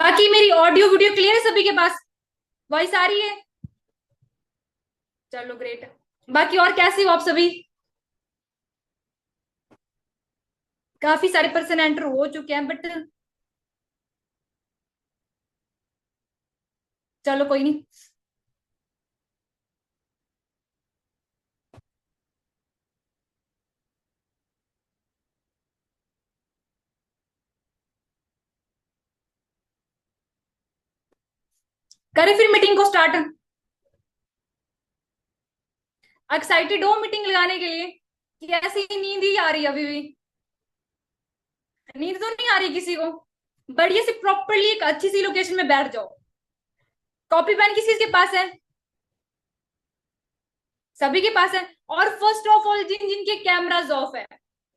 बाकी मेरी audio video clear है सभी के पास? वॉइस आ रही है? चलो ग्रेट। बाकी और कैसे हो आप सभी? काफी सारे पर्सन एंटर हो चुके हैं बट चलो कोई नहीं। करें फिर मीटिंग को स्टार्ट। एक्साइटेड हो मीटिंग लगाने के लिए कि ऐसी ही नींद ही आ रही है अभी भी? नींद तो नहीं आ रही किसी को? बढ़िया से प्रॉपरली एक अच्छी सी लोकेशन में बैठ जाओ। कॉपी पेन किसी के पास है? सभी के पास है। और फर्स्ट ऑफ ऑल जिन जिनके कैमराज ऑफ है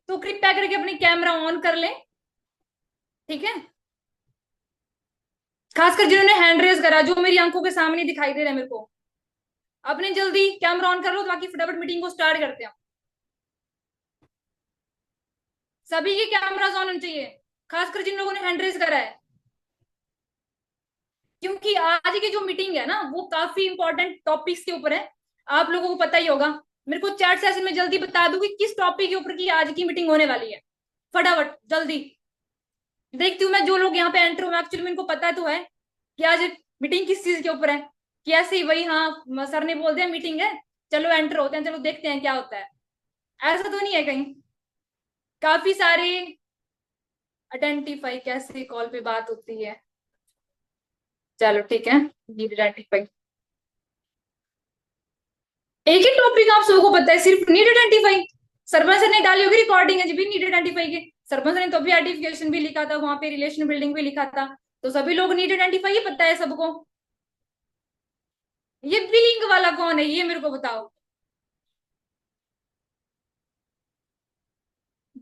तो कृपया करके अपने कैमरा ऑन कर लें। ठीक है? खासकर जिन्होंने हैंड रेज करा, जो मेरी आंखों के सामने दिखाई दे रहा है मेरे को, अपने जल्दी कैमरा ऑन कर लो ताकि फटाफट मीटिंग को स्टार्ट करते हैं। सभी के कैमराज ऑन होने चाहिए, खासकर जिन लोगों ने हैंड रेज करा है, क्योंकि आज की जो मीटिंग है ना वो काफी इंपॉर्टेंट टॉपिक्स के ऊपर है। आप लोगों को पता ही होगा। मेरे को चैट सेशन में जल्दी बता दो कि किस टॉपिक के ऊपर की आज की मीटिंग होने वाली है। फटाफट जल्दी। देखती हूँ मैं जो लोग यहाँ पे एंटर हुए, एक्चुअली मेरे को पता तो है कि आज मीटिंग किस चीज के ऊपर है। कि ऐसे ही वही, हाँ सर ने बोल दिया मीटिंग है, चलो एंटर होते हैं, चलो देखते हैं क्या होता है। ऐसा तो नहीं है कहीं? काफी सारे आइडेंटिफाई कैसे कॉल पे बात होती है। चलो ठीक है। आइडेंटिफाई एक ही टॉपिक आप सबको पता है, सिर्फ नीड आइडेंटिफाई। सरपंच सर ने डाली होगी रिकॉर्डिंग है जी भी नीड आइडेंटिफाई के। सरपंच सर ने तो भी आइडेंटिफिकेशन भी लिखा था, वहां पे रिलेशन बिल्डिंग भी लिखा था। तो सभी लोग नीड आइडेंटिफाई ही पता है सबको। ये बिलिंग वाला कौन है ये मेरे को बताओ।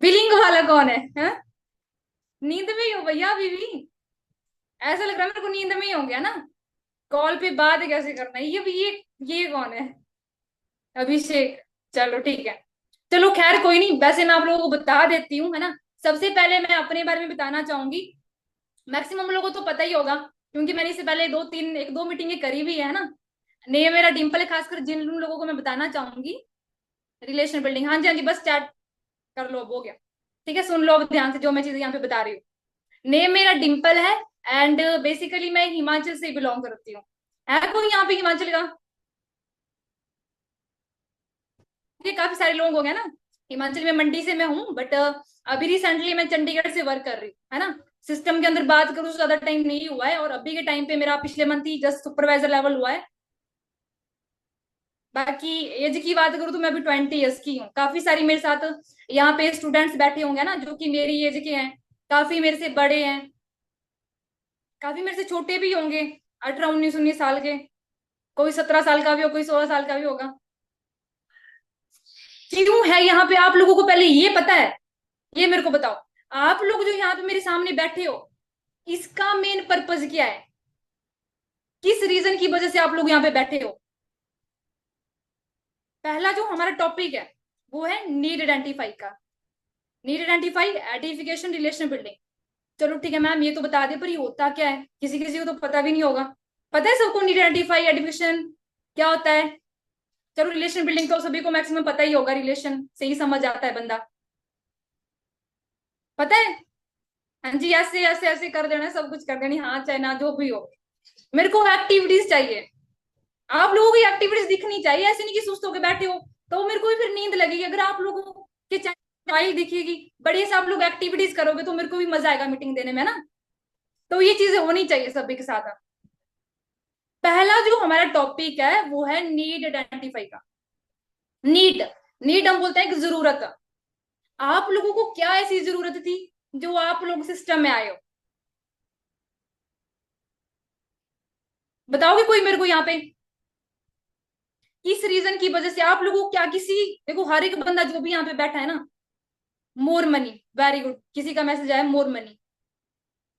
बिलिंग वाला कौन है, हा? नींद में ही हो भैया अभी भी? ऐसा लग रहा है मेरे को नींद में ही हो गया ना। कॉल पे बात कैसे करना है ये भी ये कौन है? अभिषेक। चलो ठीक है। चलो खैर कोई नहीं, वैसे मैं आप लोगों को बता देती हूँ, है ना। सबसे पहले मैं अपने बारे में बताना चाहूंगी। मैक्सिमम लोगों को तो पता ही होगा, क्योंकि मैंने इससे पहले दो तीन एक दो मीटिंगें करी हुई है ना। ने ये मेरा डिम्पल है, खासकर जिन लोगों को मैं बताना चाहूंगी। रिलेशन बिल्डिंग, हाँ जी हाँ जी, बस चैट कर लो, अब हो गया। ठीक है, सुन लो अब ध्यान से जो मैं चीजें यहाँ पे बता रही हूँ। नेम मेरा डिम्पल है। एंड बेसिकली मैं हिमाचल से बिलोंग करती हूँ। है कोई यहाँ पे हिमाचल का? ये काफी सारे लोग हो गए ना। हिमाचल में मंडी से मैं हूँ, बट अभी रिसेंटली मैं चंडीगढ़ से वर्क कर रही हूँ, है ना। सिस्टम के अंदर बात करूँ तो ज्यादा टाइम नहीं हुआ है, और अभी के टाइम पे मेरा पिछले मंथ ही जस्ट सुपरवाइजर लेवल हुआ है। बाकी एज की बात करूँ तो मैं अभी 20 ईयर्स की हूँ। काफी सारी मेरे साथ यहाँ पे स्टूडेंट्स बैठे होंगे ना जो कि मेरी एज के हैं। काफी मेरे से बड़े हैं, काफी मेरे से छोटे भी होंगे। 18 19 19 साल के। कोई 17 साल का भी हो, कोई 16 साल का भी होगा। क्यों है यहाँ पे आप लोगों को पहले ये पता है? ये मेरे को बताओ। आप लोग जो यहाँ पे मेरे सामने बैठे हो, इसका मेन पर्पज क्या है? किस रीजन की वजह से आप लोग यहाँ पे बैठे हो? पहला जो हमारा टॉपिक है वो है नीड आइडेंटिफाई का। Need identify, identification, relation building. चलो ठीक है मैम, ये तो बता दे, पर ये होता क्या है किसी किसी को तो पता भी नहीं होगा। पता है सबको नीड आइडेंटिफाई, आइडेंटिफिकेशन क्या होता है? चलो रिलेशन बिल्डिंग तो सभी को मैक्सिमम पता ही होगा, रिलेशन से ही समझ आता है बंदा। पता है? हाँ जी, ऐसे ऐसे ऐसे कर देना, सब कुछ कर देनी, हाँ चाहे ना जो भी हो। मेरे को एक्टिविटीज चाहिए। आप लोगों की एक्टिविटीज दिखनी चाहिए, ऐसे नहीं कि सुस्त होकर बैठे हो। तो मेरे को भी फिर नींद लगेगी अगर आप लोगों के फाइल दिखेगी। बढ़िया से आप लोग एक्टिविटीज करोगे तो मेरे को भी मजा आएगा मीटिंग देने में ना। तो ये चीजें होनी चाहिए सभी के साथ। पहला जो हमारा टॉपिक है वो है नीड आइडेंटिफाई का। नीड, नीड हम बोलते हैं कि जरूरत। आप लोगों को क्या ऐसी जरूरत थी जो आप लोग सिस्टम में आए हो? बताओगे कोई मेरे को यहाँ पे? किस रीजन की वजह से आप लोगों को क्या किसी, देखो हर एक बंदा जो भी यहाँ पे बैठा है ना, मोर मनी, वेरी गुड, किसी का मैसेज आया मोर मनी।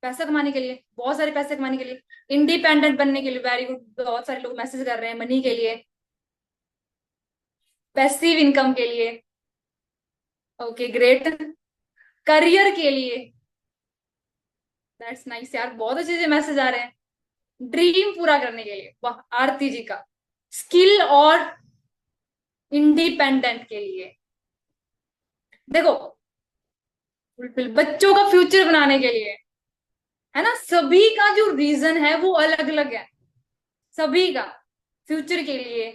पैसा कमाने के लिए, बहुत सारे पैसे कमाने के लिए, इंडिपेंडेंट बनने के लिए, वेरी गुड, बहुत सारे लोग मैसेज कर रहे हैं मनी के लिए, पैसिव इनकम के लिए। Okay great. करियर के लिए, दैट्स नाइस यार, बहुत अच्छे से मैसेज आ रहे हैं। ड्रीम पूरा करने के लिए, वाह, आरती जी का। स्किल और इंडिपेंडेंट के लिए, देखो, बिल्कुल बच्चों का फ्यूचर बनाने के लिए, है ना। सभी का जो रीजन है वो अलग अलग है, सभी का फ्यूचर के लिए।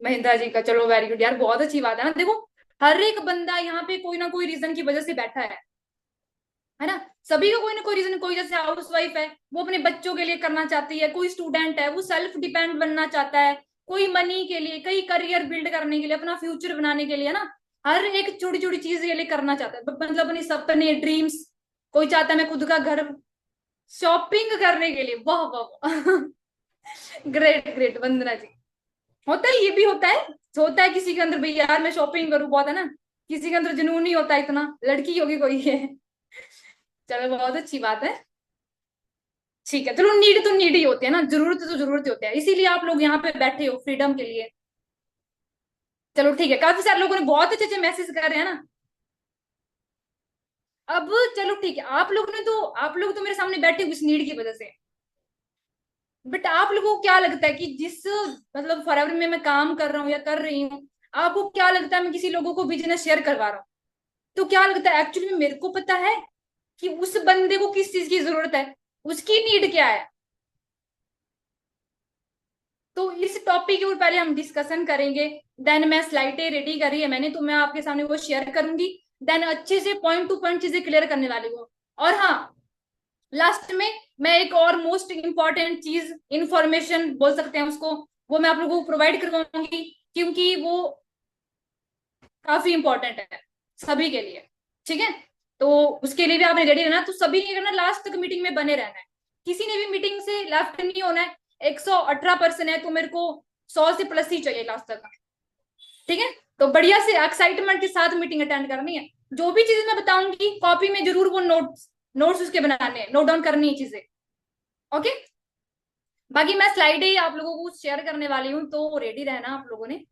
महिंद्रा जी का, चलो वेरी गुड यार, बहुत अच्छी बात है ना। देखो, हर एक बंदा यहाँ पे कोई ना कोई रीजन की वजह से बैठा है ना। सभी का कोई ना कोई रीजन, कोई जैसे हाउस वाइफ है, वो अपने बच्चों के लिए करना चाहती है, कोई स्टूडेंट है वो सेल्फ डिपेंड बनना चाहता है, कोई मनी के लिए, कई करियर बिल्ड करने के लिए, अपना फ्यूचर बनाने के लिए ना। हर एक छोटी छोटी चीज के लिए करना चाहता है, मतलब अपने सपने, ड्रीम्स। कोई चाहता है मैं खुद का घर, शॉपिंग करने के लिए, वाह वाह वाह। ग्रेट ग्रेट वंदना जी। होता है, ये भी होता है। होता है किसी के अंदर, भैया यार मैं शॉपिंग करूँ, बहुत है ना। किसी के अंदर जुनून नहीं होता इतना, लड़की होगी कोई है। चलो बहुत अच्छी बात है। ठीक है, चलो, नीड तो नीड ही होती है ना, जरूरत तो जरूरत ही होती है, इसीलिए आप लोग यहाँ पे बैठे हो फ्रीडम के लिए। चलो ठीक है, काफी सारे लोगों ने बहुत अच्छे अच्छे मैसेज कर रहे हैं ना। अब चलो ठीक है, आप लोग तो मेरे सामने बैठे हो इस नीड की वजह से। बट आप लोगों को क्या लगता है कि जिस, मतलब फॉरएवर में मैं काम कर रहा हूँ या कर रही हूँ, आपको क्या लगता है मैं किसी लोगों को बिजनेस शेयर करवा रहा हूँ, तो क्या लगता है एक्चुअली में मेरे को पता है कि उस बंदे को किस चीज की जरूरत है, उसकी नीड क्या है। तो इस टॉपिक के ऊपर पहले हम डिस्कशन करेंगे। देन मैं स्लाइडें रेडी करी है मैंने, तो मैं आपके सामने वो शेयर करूंगी। देन अच्छे से पॉइंट टू पॉइंट चीजें क्लियर करने वाली हूँ। और हाँ, लास्ट में मैं एक और मोस्ट इंपॉर्टेंट चीज, इंफॉर्मेशन बोल सकते हैं उसको, वो मैं आप लोगों को प्रोवाइड करवाऊंगी, क्योंकि वो काफी इंपॉर्टेंट है सभी के लिए। ठीक है, तो उसके लिए भी आपने रेडी रहना, तो सभी ने करना, लास्ट तक मीटिंग में बने रहना है। किसी ने भी मीटिंग से लेफ्ट नहीं होना है। 118% है, तो मेरे को 100 से प्लस ही चाहिए लास्ट तक। ठीक है, तो बढ़िया से एक्साइटमेंट के साथ मीटिंग अटेंड करनी है। जो भी चीजें मैं बताऊंगी कॉपी में जरूर वो नोट्स नोट्स उसके बनाने हैं, नोट डाउन करनी है चीजें। ओके, बाकी मैं स्लाइड ही आप लोगों को शेयर करने वाली हूँ, तो रेडी रहना आप लोगों ने।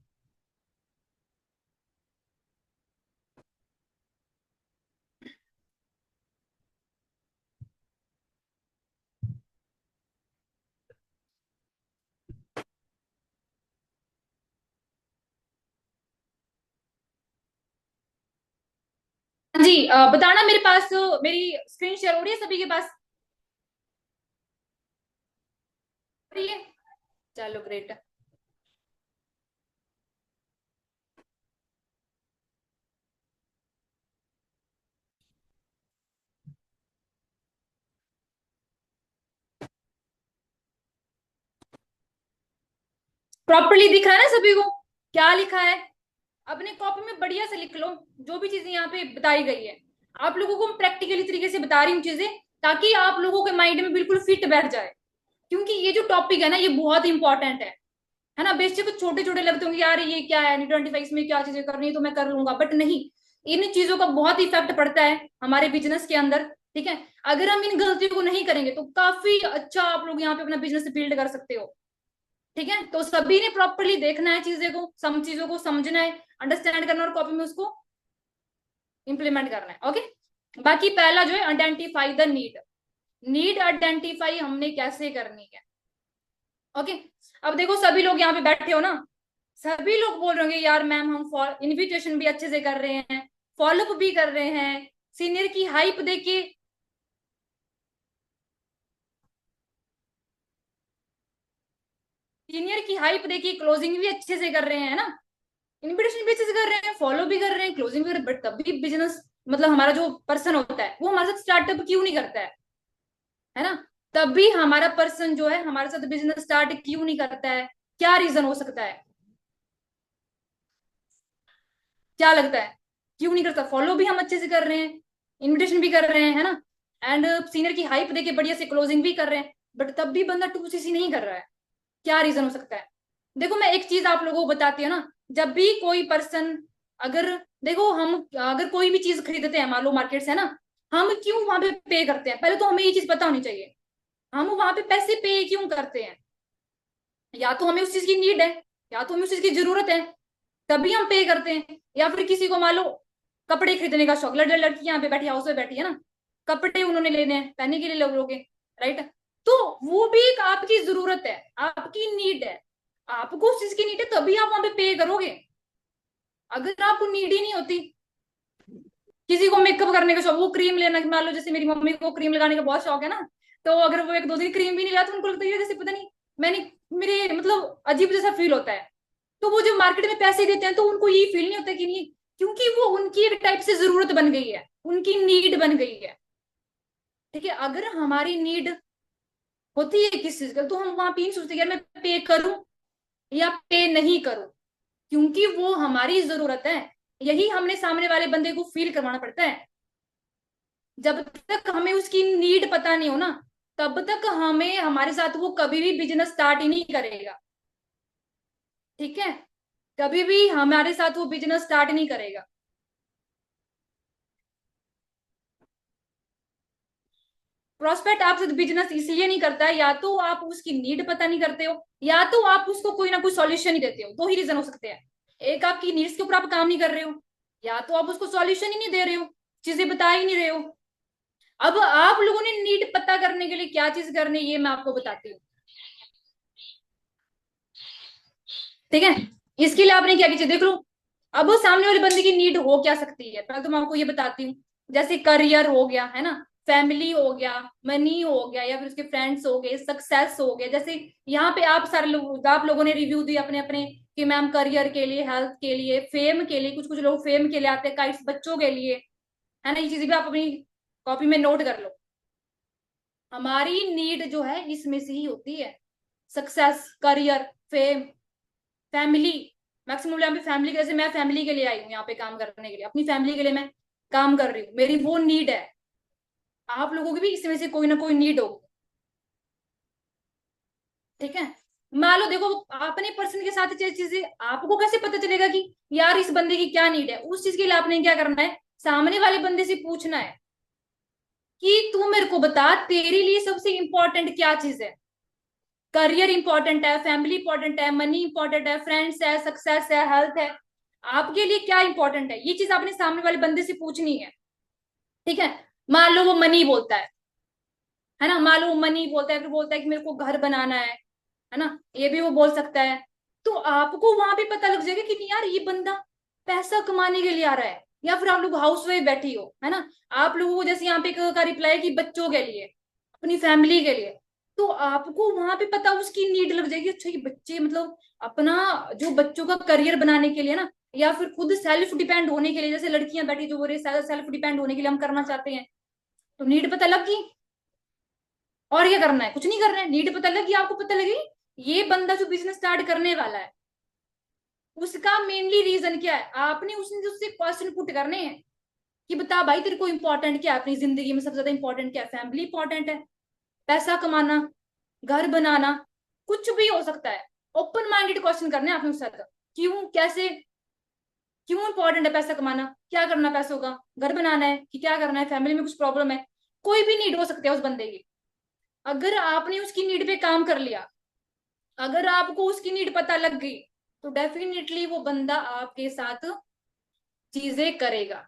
हाँ जी, बताना मेरे पास, मेरी स्क्रीन शेयर हो रही है सभी के पास, हो रही है। चलो ग्रेट। प्रॉपरली दिख रहा है ना सभी को, क्या लिखा है। अपने कॉपी में बढ़िया से लिख लो, जो भी चीजें यहाँ पे बताई गई है। आप लोगों को प्रैक्टिकली तरीके से बता रही हूँ चीजें, ताकि आप लोगों के माइंड में बिल्कुल फिट बैठ जाए। क्योंकि ये जो टॉपिक है ना, ये बहुत इंपॉर्टेंट है ना। बेशक कुछ छोटे छोटे लगते होंगे, यार ये क्या है, 25 में क्या चीजें करनी है तो मैं कर लूंगा, बट नहीं, इन चीजों का बहुत इफेक्ट पड़ता है हमारे बिजनेस के अंदर। ठीक है, अगर हम इन गलतियों को नहीं करेंगे तो काफी अच्छा आप लोग यहाँ पे अपना बिजनेस बिल्ड कर सकते हो। ठीक है, तो सभी ने प्रॉपरली देखना है चीजें को, सम चीजों को समझना है, अंडरस्टैंड करना, और कॉपी में उसको इंप्लीमेंट करना है। ओके, बाकी पहला जो है, identify the need. Need identify हमने कैसे करनी है। ओके, अब देखो सभी लोग यहाँ पे बैठे हो ना, सभी लोग बोल रहे होंगे यार मैम हम इनविटेशन भी अच्छे से कर रहे हैं, फॉलोअप भी कर रहे हैं, सीनियर की हाइप देखिए। सीनियर की हाइप देखिए, क्लोजिंग भी अच्छे से कर रहे हैं, है ना। इनविटेशन भी अच्छे से कर रहे हैं, फॉलो भी कर रहे हैं, क्लोजिंग भी कर रहे हैं, बट तब भी बिजनेस, मतलब हमारा जो पर्सन होता है वो हमारे साथ स्टार्टअप क्यों नहीं करता है ना। तब भी हमारा पर्सन जो है हमारे साथ बिजनेस स्टार्ट क्यों नहीं करता है, क्या रीजन हो सकता है, क्या लगता है, क्यों नहीं करता। फॉलो भी हम अच्छे से कर रहे हैं, इनविटेशन भी कर रहे हैं, है ना, एंड सीनियर की हाइप देके बढ़िया से क्लोजिंग भी कर रहे हैं, बट तब भी बंदा 2CC नहीं कर रहा है। क्या रीजन हो सकता है। देखो मैं एक चीज आप लोगों को बताती हूँ ना, जब भी कोई पर्सन, अगर, देखो हम अगर कोई भी चीज खरीदते हैं, मान लो मार्केट से, है ना, हम क्यों वहां पे पे करते हैं, पहले तो हमें ये चीज पता होनी चाहिए। हम वहां पे पैसे पे क्यों करते हैं, या तो हमें उस चीज की नीड है, या तो हमें उस चीज की जरूरत है, तभी हम पे करते हैं। या फिर किसी को मान लो कपड़े खरीदने का शौक, लड़की यहाँ पे बैठी, हाउस में बैठी है ना, कपड़े उन्होंने लेने हैं, पहनने के लिए लोगों के, राइट। तो वो भी एक आपकी जरूरत है, आपकी नीड है। आपको उस चीज की नीड है तभी आप वहां पे पे करोगे। अगर आपको नीड ही नहीं होती, किसी को मेकअप करने का शौक, वो क्रीम लेना, मान लो जैसे मेरी मम्मी को क्रीम लगाने का बहुत शौक है ना, तो अगर वो एक दो दिन क्रीम भी नहीं लगाती तो उनको लगता है जैसे पता नहीं मैंने, मेरे मतलब अजीब जैसा फील होता है। तो वो जो मार्केट में पैसे देते हैं तो उनको ये फील नहीं होता कि नहीं, क्योंकि वो उनकी एक टाइप से जरूरत बन गई है, उनकी नीड बन गई है। ठीक है, अगर हमारी नीड होती है किस चीज का, तो हम वहां पे नहीं सोचते यार मैं पे करूं या पे नहीं करूं, क्योंकि वो हमारी जरूरत है। यही हमने सामने वाले बंदे को फील करवाना पड़ता है। जब तक हमें उसकी नीड पता नहीं हो ना, तब तक हमें हमारे साथ वो कभी भी बिजनेस स्टार्ट ही नहीं करेगा। ठीक है, कभी भी हमारे साथ वो बिजनेस स्टार्ट नहीं करेगा। प्रोस्पेक्ट आपसे बिजनेस इसलिए नहीं करता है, या तो आप उसकी नीड पता नहीं करते हो, या तो आप उसको कोई ना कोई सॉल्यूशन ही देते हो। दो ही रीजन हो सकते हैं। एक, आपकी नीड्स के ऊपर आप काम नहीं कर रहे हो, या तो आप उसको सॉल्यूशन ही नहीं दे रहे हो, चीजें बता ही नहीं रहे हो। अब आप लोगों ने नीड पता करने के लिए क्या चीज करनी है, ये मैं आपको बताती हूँ। ठीक है, इसके लिए आपने क्या कीजिए देख लो। अब सामने वाले बंदे की नीड हो क्या सकती है, पहले तो मैं आपको ये बताती हूँ। जैसे करियर हो गया है ना, फैमिली हो गया, मनी हो गया, या फिर उसके फ्रेंड्स हो गए, सक्सेस हो गया। जैसे यहाँ पे आप सारे लोग, आप लोगों ने रिव्यू दिए अपने अपने कि मैम करियर के लिए, हेल्थ के लिए, फेम के लिए, कुछ कुछ लोग फेम के लिए आते हैं, काइट्स बच्चों के लिए, है ना। ये चीजें भी आप अपनी कॉपी में नोट कर लो। हमारी नीड जो है इसमें से ही होती है, success, career, fame, family. Maximum यहाँ पे फैमिली, जैसे मैं फैमिली के लिए आई हूँ यहाँ पे काम करने के लिए, अपनी फैमिली के लिए मैं काम कर रही हूँ, मेरी वो नीड है। आप लोगों की भी इसमें से कोई ना कोई नीड होगी। ठीक है, मान लो देखो, अपने पर्सन के साथ चीजें आपको कैसे पता चलेगा कि यार इस बंदे की क्या नीड है। उस चीज के लिए आपने क्या करना है, सामने वाले बंदे से पूछना है कि तू मेरे को बता, तेरे लिए सबसे इंपॉर्टेंट क्या चीज है। करियर इंपॉर्टेंट है, फैमिली इंपॉर्टेंट है, मनी इंपॉर्टेंट है, फ्रेंड्स है, सक्सेस है, हेल्थ है, आपके लिए क्या इंपॉर्टेंट है, ये चीज आपने सामने वाले बंदे से पूछनी है। ठीक है, मान लो वो मनी बोलता है ना, मान लो वो मनी बोलता है, फिर बोलता है कि मेरे को घर बनाना है ना, ये भी वो बोल सकता है। तो आपको वहां पे पता लग जाएगा कि नहीं यार ये बंदा पैसा कमाने के लिए आ रहा है, या फिर आप लोग हाउस वाइफ बैठी हो, है ना, आप लोगों को जैसे यहाँ पे का रिप्लाई कि बच्चों के लिए, अपनी फैमिली के लिए, तो आपको वहां पे पता उसकी नीड लग जाएगी। अच्छा ये बच्चे मतलब अपना जो बच्चों का करियर बनाने के लिए ना, या फिर खुद सेल्फ डिपेंड होने के लिए, जैसे लड़कियां बैठी जो बोल रही सेल्फ डिपेंड होने के लिए हम करना चाहते हैं, तो नीड पता लग गई। और क्या करना है, कुछ नहीं करना है, नीड पता लगी, आपको पता लगी ये बंदा जो बिजनेस स्टार्ट करने वाला है उसका मेनली रीजन क्या है, आपने उसने उससे क्वेश्चन पुट करने हैं कि बता भाई तेरे को इंपॉर्टेंट क्या है अपनी जिंदगी में, सबसे ज्यादा इंपॉर्टेंट क्या है, फैमिली इंपॉर्टेंट है, पैसा कमाना, घर बनाना, कुछ भी हो सकता है। ओपन माइंडेड क्वेश्चन करने हैं आपने उससे, क्यों, कैसे, क्यों इंपॉर्टेंट है पैसा कमाना, क्या करना पैसों का, घर बनाना है कि क्या करना है, फैमिली में कुछ प्रॉब्लम है, कोई भी नीड हो सकती है उस बंदे की। अगर आपने उसकी नीड पे काम कर लिया, अगर आपको उसकी नीड पता लग गई, तो डेफिनेटली वो बंदा आपके साथ चीजें करेगा।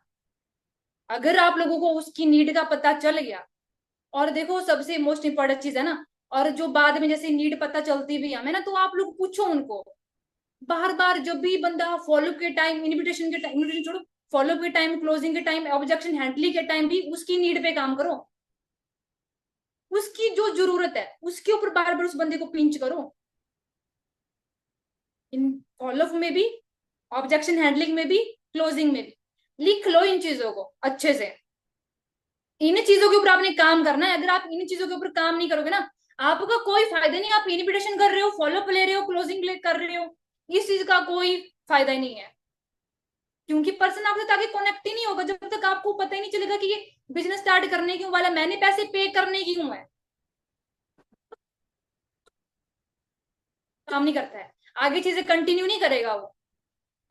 अगर आप लोगों को उसकी नीड का पता चल गया, और देखो सबसे मोस्ट इंपॉर्टेंट चीज है ना, और जो बाद में जैसे नीड पता चलती भी हमें ना, तो आप लोग पूछो उनको बार बार, जब भी बंदा फॉलो के टाइम, इनविटेशन के टाइम, इनविटेशन छोड़ो, फॉलो के टाइम, क्लोजिंग के टाइम, ऑब्जेक्शन हैंडलिंग के टाइम भी उसकी नीड पे काम करो। उसकी जो जरूरत है उसके ऊपर बार बार उस बंदे को पिंच करो, इन फॉलो में भी, ऑब्जेक्शन हैंडलिंग में भी, क्लोजिंग में भी। लिख लो इन चीजों को अच्छे से। इन चीजों के ऊपर आपने काम करना है। अगर आप इन चीजों के ऊपर काम नहीं करोगे ना, आपका कोई फायदा नहीं। आप इनिबिटेशन कर रहे हो, फॉलोअप ले रहे हो, क्लोजिंग कर रहे हो, इस चीज का कोई फायदा ही नहीं है, क्योंकि पर्सन आपसे तो आगे कनेक्ट ही नहीं होगा जब तक आपको पता ही नहीं चलेगा कि ये बिजनेस स्टार्ट करने क्यों वाला, मैंने पैसे पे करने क्यों है। काम नहीं करता है, आगे चीजें कंटिन्यू नहीं करेगा वो।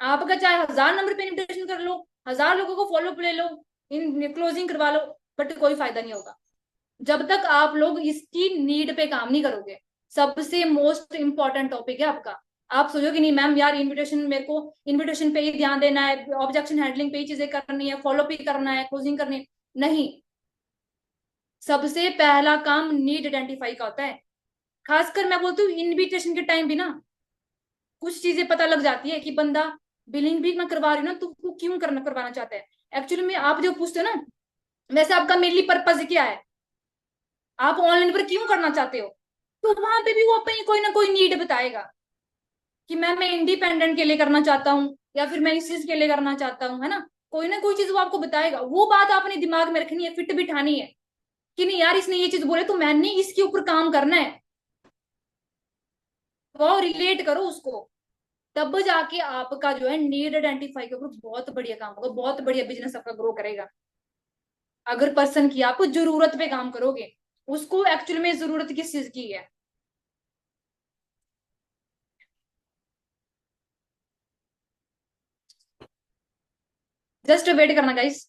आपका चाहे 1000 नंबर पे इन्विटेशन कर लो, 1000 लोगों को फॉलोअप ले लो, इन क्लोजिंग करवा लो, बट कोई फायदा नहीं होगा जब तक आप लोग इसकी नीड पे काम नहीं करोगे। सबसे मोस्ट इंपॉर्टेंट टॉपिक है आपका। आप सोचोगे नहीं मैम यार इनविटेशन, मेरे को इनविटेशन पे ही ध्यान देना है, ऑब्जेक्शन हैंडलिंग पे ही चीजें करनी है, फॉलो भी करना है, क्लोजिंग करनी है, नहीं। सबसे पहला काम नीड आइडेंटिफाई का होता है। खासकर मैं बोलती हूँ इनविटेशन के टाइम भी ना कुछ चीजें पता लग जाती है कि बंदा बिलिंग भी मैं करवा रही हूँ ना, तो वो क्यों करवाना चाहता है। एक्चुअली में आप जो पूछते हो ना, वैसे आपका मेनली पर्पज क्या है, आप ऑनलाइन पर क्यों करना चाहते हो, तो वहां पे भी वो अपनी कोई ना कोई नीड बताएगा कि मैं इंडिपेंडेंट के लिए करना चाहता हूँ, या फिर मैं इस चीज के लिए करना चाहता हूँ, है ना। कोई ना कोई चीज वो आपको बताएगा, वो बात आपने दिमाग में रखनी है, फिट बिठानी है कि नहीं यार इसने ये चीज बोले तो मैंने इसके ऊपर काम करना है, वो रिलेट करो उसको। तब जाके आपका जो है नीड आइडेंटिफाई के ऊपर बहुत बढ़िया काम होगा, बहुत बढ़िया बिजनेस आपका ग्रो करेगा। अगर पर्सन की आप जरूरत पे काम करोगे, उसको एक्चुअली में जरूरत किस चीज की है। जस्ट वेट करना गाइस।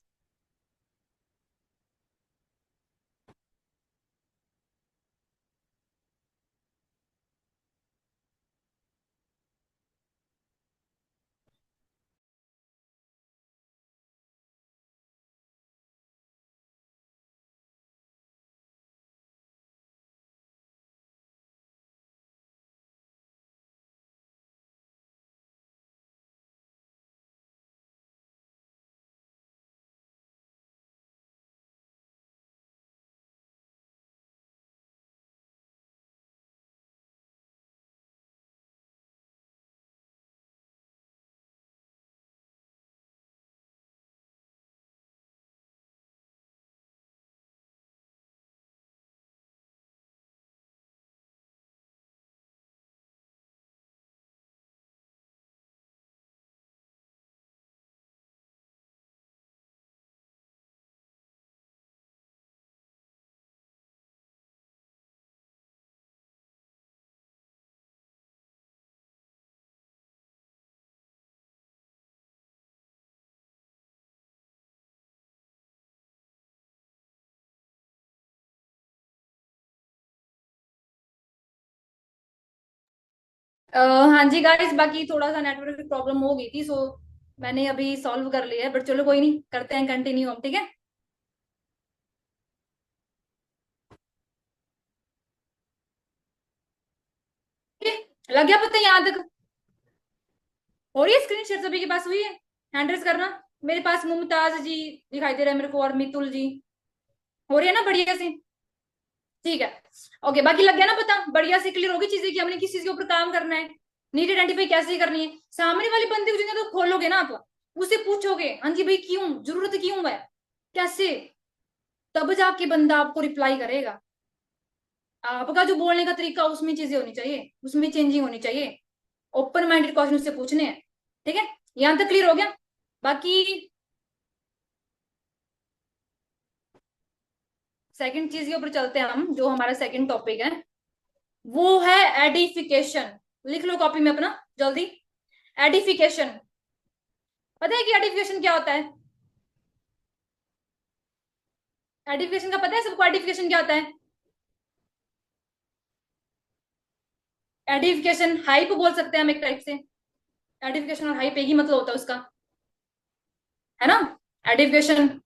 हाँ जी गाइस, बाकी थोड़ा सा नेटवर्क की प्रॉब्लम हो गई थी, सो मैंने अभी सॉल्व कर लिया है, बट चलो कोई नहीं, करते हैं कंटिन्यू हम, ठीक है। ठीक है, लग गया पता यहाँ तक। हो रही है स्क्रीन शेयर, सभी के पास हुई है। हैंड रेस करना। मेरे पास मुमताज जी दिखाई दे रहे हैं मेरे को, और मितुल जी। हो रही है ना बढ़िया से। ठीक है। ओके, बाकी लग गया ना पता, बढ़िया से क्लियर होगी चीजें कि हमने किस चीज के ऊपर काम करना है, नीड आइडेंटिफाई कैसे करनी है। सामने वाले बंदे को जिन्हें तो खोलोगे ना आप, उसे पूछोगे हाँ जी भाई क्यों, जरूरत क्यों है, कैसे, तब जाके बंदा आपको रिप्लाई करेगा। आपका जो बोलने का तरीका उसमें चीजें होनी चाहिए, उसमें चेंजिंग होनी चाहिए। ओपन माइंडेड क्वेश्चन उससे पूछने हैं। ठीक है, यहां तक क्लियर हो गया। बाकी सेकंड चीज के ऊपर चलते हैं हम, जो हमारा सेकंड टॉपिक है वो है एडिफिकेशन। लिख लो कॉपी में अपना जल्दी। एडिफिकेशन, पता है कि एडिफिकेशन क्या होता है। एडिफिकेशन का पता है सबको, एडिफिकेशन क्या होता है। एडिफिकेशन हाइप बोल सकते हैं हम एक टाइप से। एडिफिकेशन और हाइप एक ही मतलब होता है उसका, है ना। एडिफिकेशन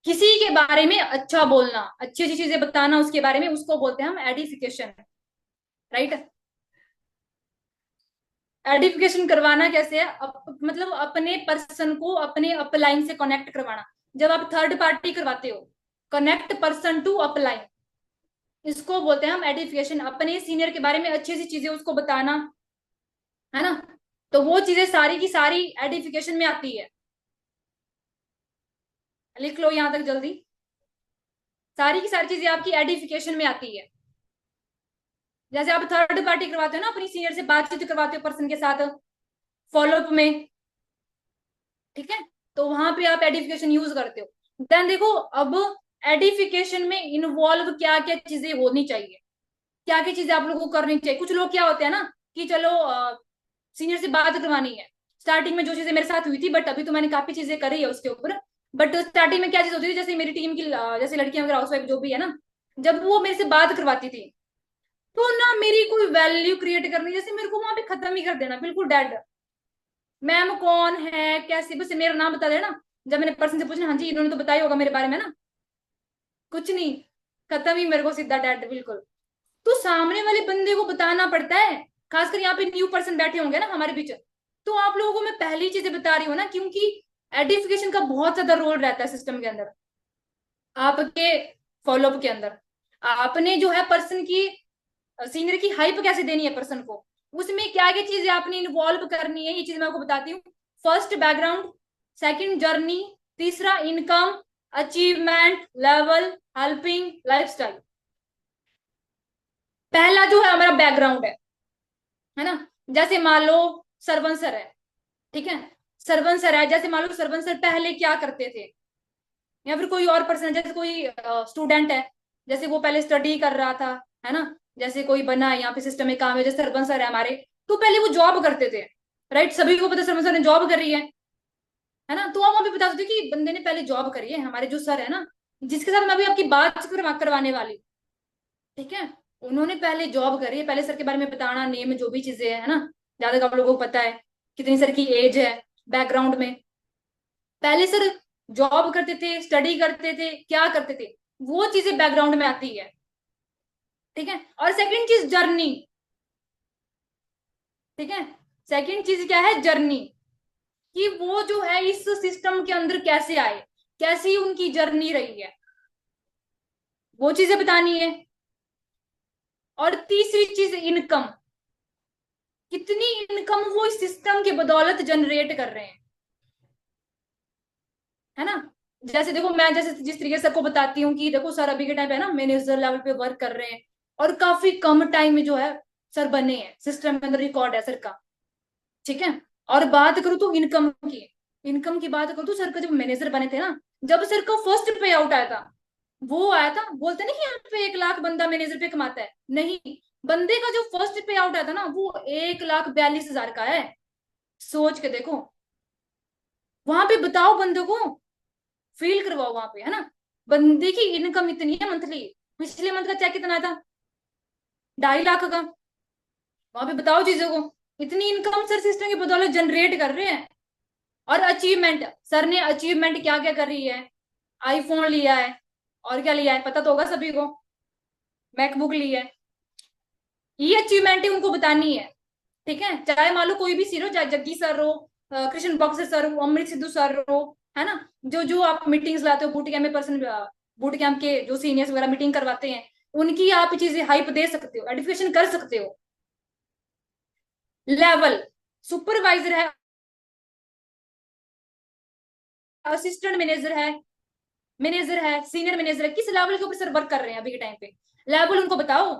किसी के बारे में अच्छा बोलना, अच्छी अच्छी चीजें बताना उसके बारे में, उसको बोलते हैं हम एडिफिकेशन। राइट। एडिफिकेशन करवाना कैसे है, मतलब अपने पर्सन को अपने अपलाइन से कनेक्ट करवाना। जब आप थर्ड पार्टी करवाते हो, कनेक्ट पर्सन टू अपलाइन, इसको बोलते हैं हम एडिफिकेशन। अपने सीनियर के बारे में अच्छी सी चीजें उसको बताना, है ना। तो वो चीजें सारी की सारी एडिफिकेशन में आती है। लिख लो यहां तक जल्दी। सारी की सारी चीजें आपकी एडिफिकेशन में आती है। जैसे आप थर्ड पार्टी करवाते हो ना, अपनी सीनियर से बातचीत करवाते हो पर्सन के साथ फॉलोअप में, ठीक है, तो वहां पे आप एडिफिकेशन यूज करते हो। देन देखो, अब एडिफिकेशन में इन्वॉल्व क्या क्या चीजें होनी चाहिए, क्या क्या चीजें आप लोगों को करनी चाहिए। कुछ लोग क्या होते हैं ना कि चलो सीनियर से बात करवानी है। स्टार्टिंग में जो चीजें मेरे साथ हुई थी, बट अभी तो मैंने काफी चीजें करी है उसके ऊपर। बट स्टार्टिंग में क्या चीज होती थी, जैसे मेरी टीम की जैसे लड़कियां वगैरह हाउस वाइफ जो भी है ना, जब वो मेरे से बात करवाती थी, तो ना मेरी कोई वैल्यू क्रिएट करनी, जैसे मेरे को वहां पे खत्म ही कर देना, बिल्कुल डेड। मैम कौन है कैसे, बस मेरा नाम बता देना। जब मैंने पर्सन से पूछना, हाँ जी इन्होंने तो बताया होगा मेरे बारे में ना, कुछ नहीं। खत्म ही, मेरे को सीधा डेड, बिल्कुल। तो सामने वाले बंदे को बताना पड़ता है, खासकर यहाँ पे न्यू पर्सन बैठे होंगे ना हमारे बीच, तो आप लोगों को मैं पहली चीजें बता रही हूँ ना, क्योंकि एडिफिकेशन का बहुत ज्यादा रोल रहता है सिस्टम के अंदर, आपके फॉलोअप के अंदर। आपने जो है पर्सन की, सीनियर की हाइप कैसे देनी है पर्सन को, उसमें क्या क्या चीजें आपने इन्वॉल्व करनी है, ये चीज मैं आपको बताती हूँ। फर्स्ट बैकग्राउंड, सेकंड जर्नी, तीसरा income, achievement level, helping, lifestyle. पहला जो है हमारा बैकग्राउंड है ना। जैसे मान लो सरवन सर है, ठीक है, सरवन सर है, जैसे मान लो सरवन सर पहले क्या करते थे, या फिर कोई और पर्सन, जैसे कोई स्टूडेंट है, जैसे वो पहले स्टडी कर रहा था, है ना, जैसे कोई बना है यहाँ पे सिस्टम में काम है, जैसे सरपंच सर है हमारे, तो पहले वो जॉब करते थे, राइट, सभी को पता सरपंच सर ने जॉब करी है ना। तो आप वहां पे बता सकते हो कि बंदे ने पहले जॉब करी है, हमारे जो सर है ना, जिसके साथ मैं अभी आपकी बात करवाने वाली, ठीक है, उन्होंने पहले जॉब करी है। पहले सर के बारे में बताना, नेम, जो भी चीजें है ना, ज्यादा आप लोगों को पता है कितनी सर की एज है, बैकग्राउंड में। पहले सर जॉब करते थे, स्टडी करते थे, क्या करते थे, वो चीजें बैकग्राउंड में आती है, ठीक है। और सेकंड चीज जर्नी, ठीक है, सेकंड चीज क्या है, जर्नी, कि वो जो है इस सिस्टम के अंदर कैसे आए, कैसी उनकी जर्नी रही है, वो चीजें बतानी है। और तीसरी चीज इनकम, कितनी इनकम वो इस सिस्टम के बदौलत जनरेट कर रहे हैं, है ना। जैसे देखो, मैं जैसे जिस तरीके से सबको बताती हूँ कि देखो सर अभी के टाइम पे है ना मैनेजर लेवल पे वर्क कर रहे हैं, और काफी कम टाइम में जो है सर बने हैं, सिस्टम के अंदर रिकॉर्ड है सर का, ठीक है। और बात करूँ तो इनकम की, इनकम की बात करूँ तो सर का जब मैनेजर बने थे ना, जब सर का फर्स्ट पे आउट आया था, वो आया था, बोलते नहीं कि यहाँ पे 1 लाख बंदा मैनेजर पे कमाता है, नहीं, बंदे का जो फर्स्ट पे आउट आया था ना, वो 1,42,000 का है। सोच के देखो, वहां पे बताओ बंदे को, फील करवाओ वहां पे, है ना। बंदे की इनकम इतनी है मंथली, पिछले मंथ का चेक कितना था, 2.5 लाख का। वहां पे बताओ चीजों को, इतनी इनकम सर सिस्टम की बदौलत जनरेट कर रहे हैं। और अचीवमेंट, सर ने अचीवमेंट क्या क्या कर रही है, आईफोन लिया है, और क्या लिया है पता तो होगा सभी को, मैकबुक लिया है, ये अचीवमेंट ही उनको बतानी है, ठीक है। चाहे मान लो कोई भी सीरो, चाहे जग्गी सर हो, कृष्ण बक्सर सर हो, अमृत सिद्धू सर हो, है ना, जो जो आप मीटिंग्स लाते हो, बूट कैंप में पर्सन, बूट कैंप के जो सीनियर्स वगैरह मीटिंग करवाते हैं, उनकी आप चीजें हाइप दे सकते हो, एडिफिकेशन कर सकते हो। लेवल, सुपरवाइजर है, असिस्टेंट मैनेजर है, सीनियर मैनेजर है, किस लेवल के ऊपर सर वर्क कर रहे हैं अभी के टाइम पे, लेवल उनको बताओ,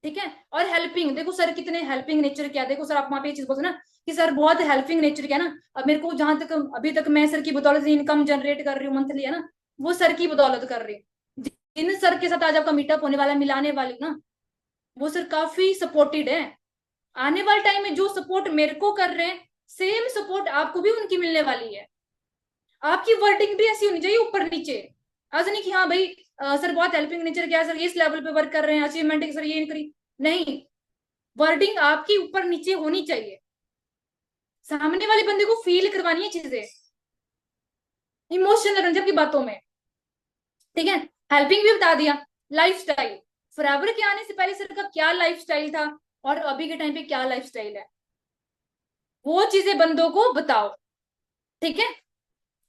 ठीक है। और हेल्पिंग, देखो सर कितने हेल्पिंग नेचर क्या, देखो सर आप वहां पे ये चीज बोलते ना कि सर बहुत हेल्पिंग नेचर क्या ना। अब मेरे को जहां तक अभी तक मैं सर की बदौलत इनकम जनरेट कर रही हूँ मंथली, है ना, वो सर की बदौलत कर रही हूँ। जिन सर के साथ आज आपका मीटअप होने वाला है, मिलाने वाली हूँ ना, वो सर काफी सपोर्टेड है। आने वाले टाइम में जो सपोर्ट मेरे को कर रहे हैं, सेम सपोर्ट आपको भी उनकी मिलने वाली है। आपकी वर्डिंग भी ऐसी होनी चाहिए, ऊपर नीचे, ऐसा नहीं कि हाँ भाई सर बहुत हेल्पिंग नेचर, क्या सर ये इस लेवल पे वर्क कर रहे हैं, अचीवमेंट सर ये करी, नहीं, वर्डिंग आपकी ऊपर नीचे होनी चाहिए, सामने वाले बंदे को फील करवानी है चीजें, इमोशनल रहना की बातों में, ठीक है। हेल्पिंग भी बता दिया। लाइफस्टाइल, फॉरएवर के आने से पहले सर का क्या लाइफस्टाइल था, और अभी के टाइम पे क्या लाइफस्टाइल है, वो चीजें बंदों को बताओ, ठीक है।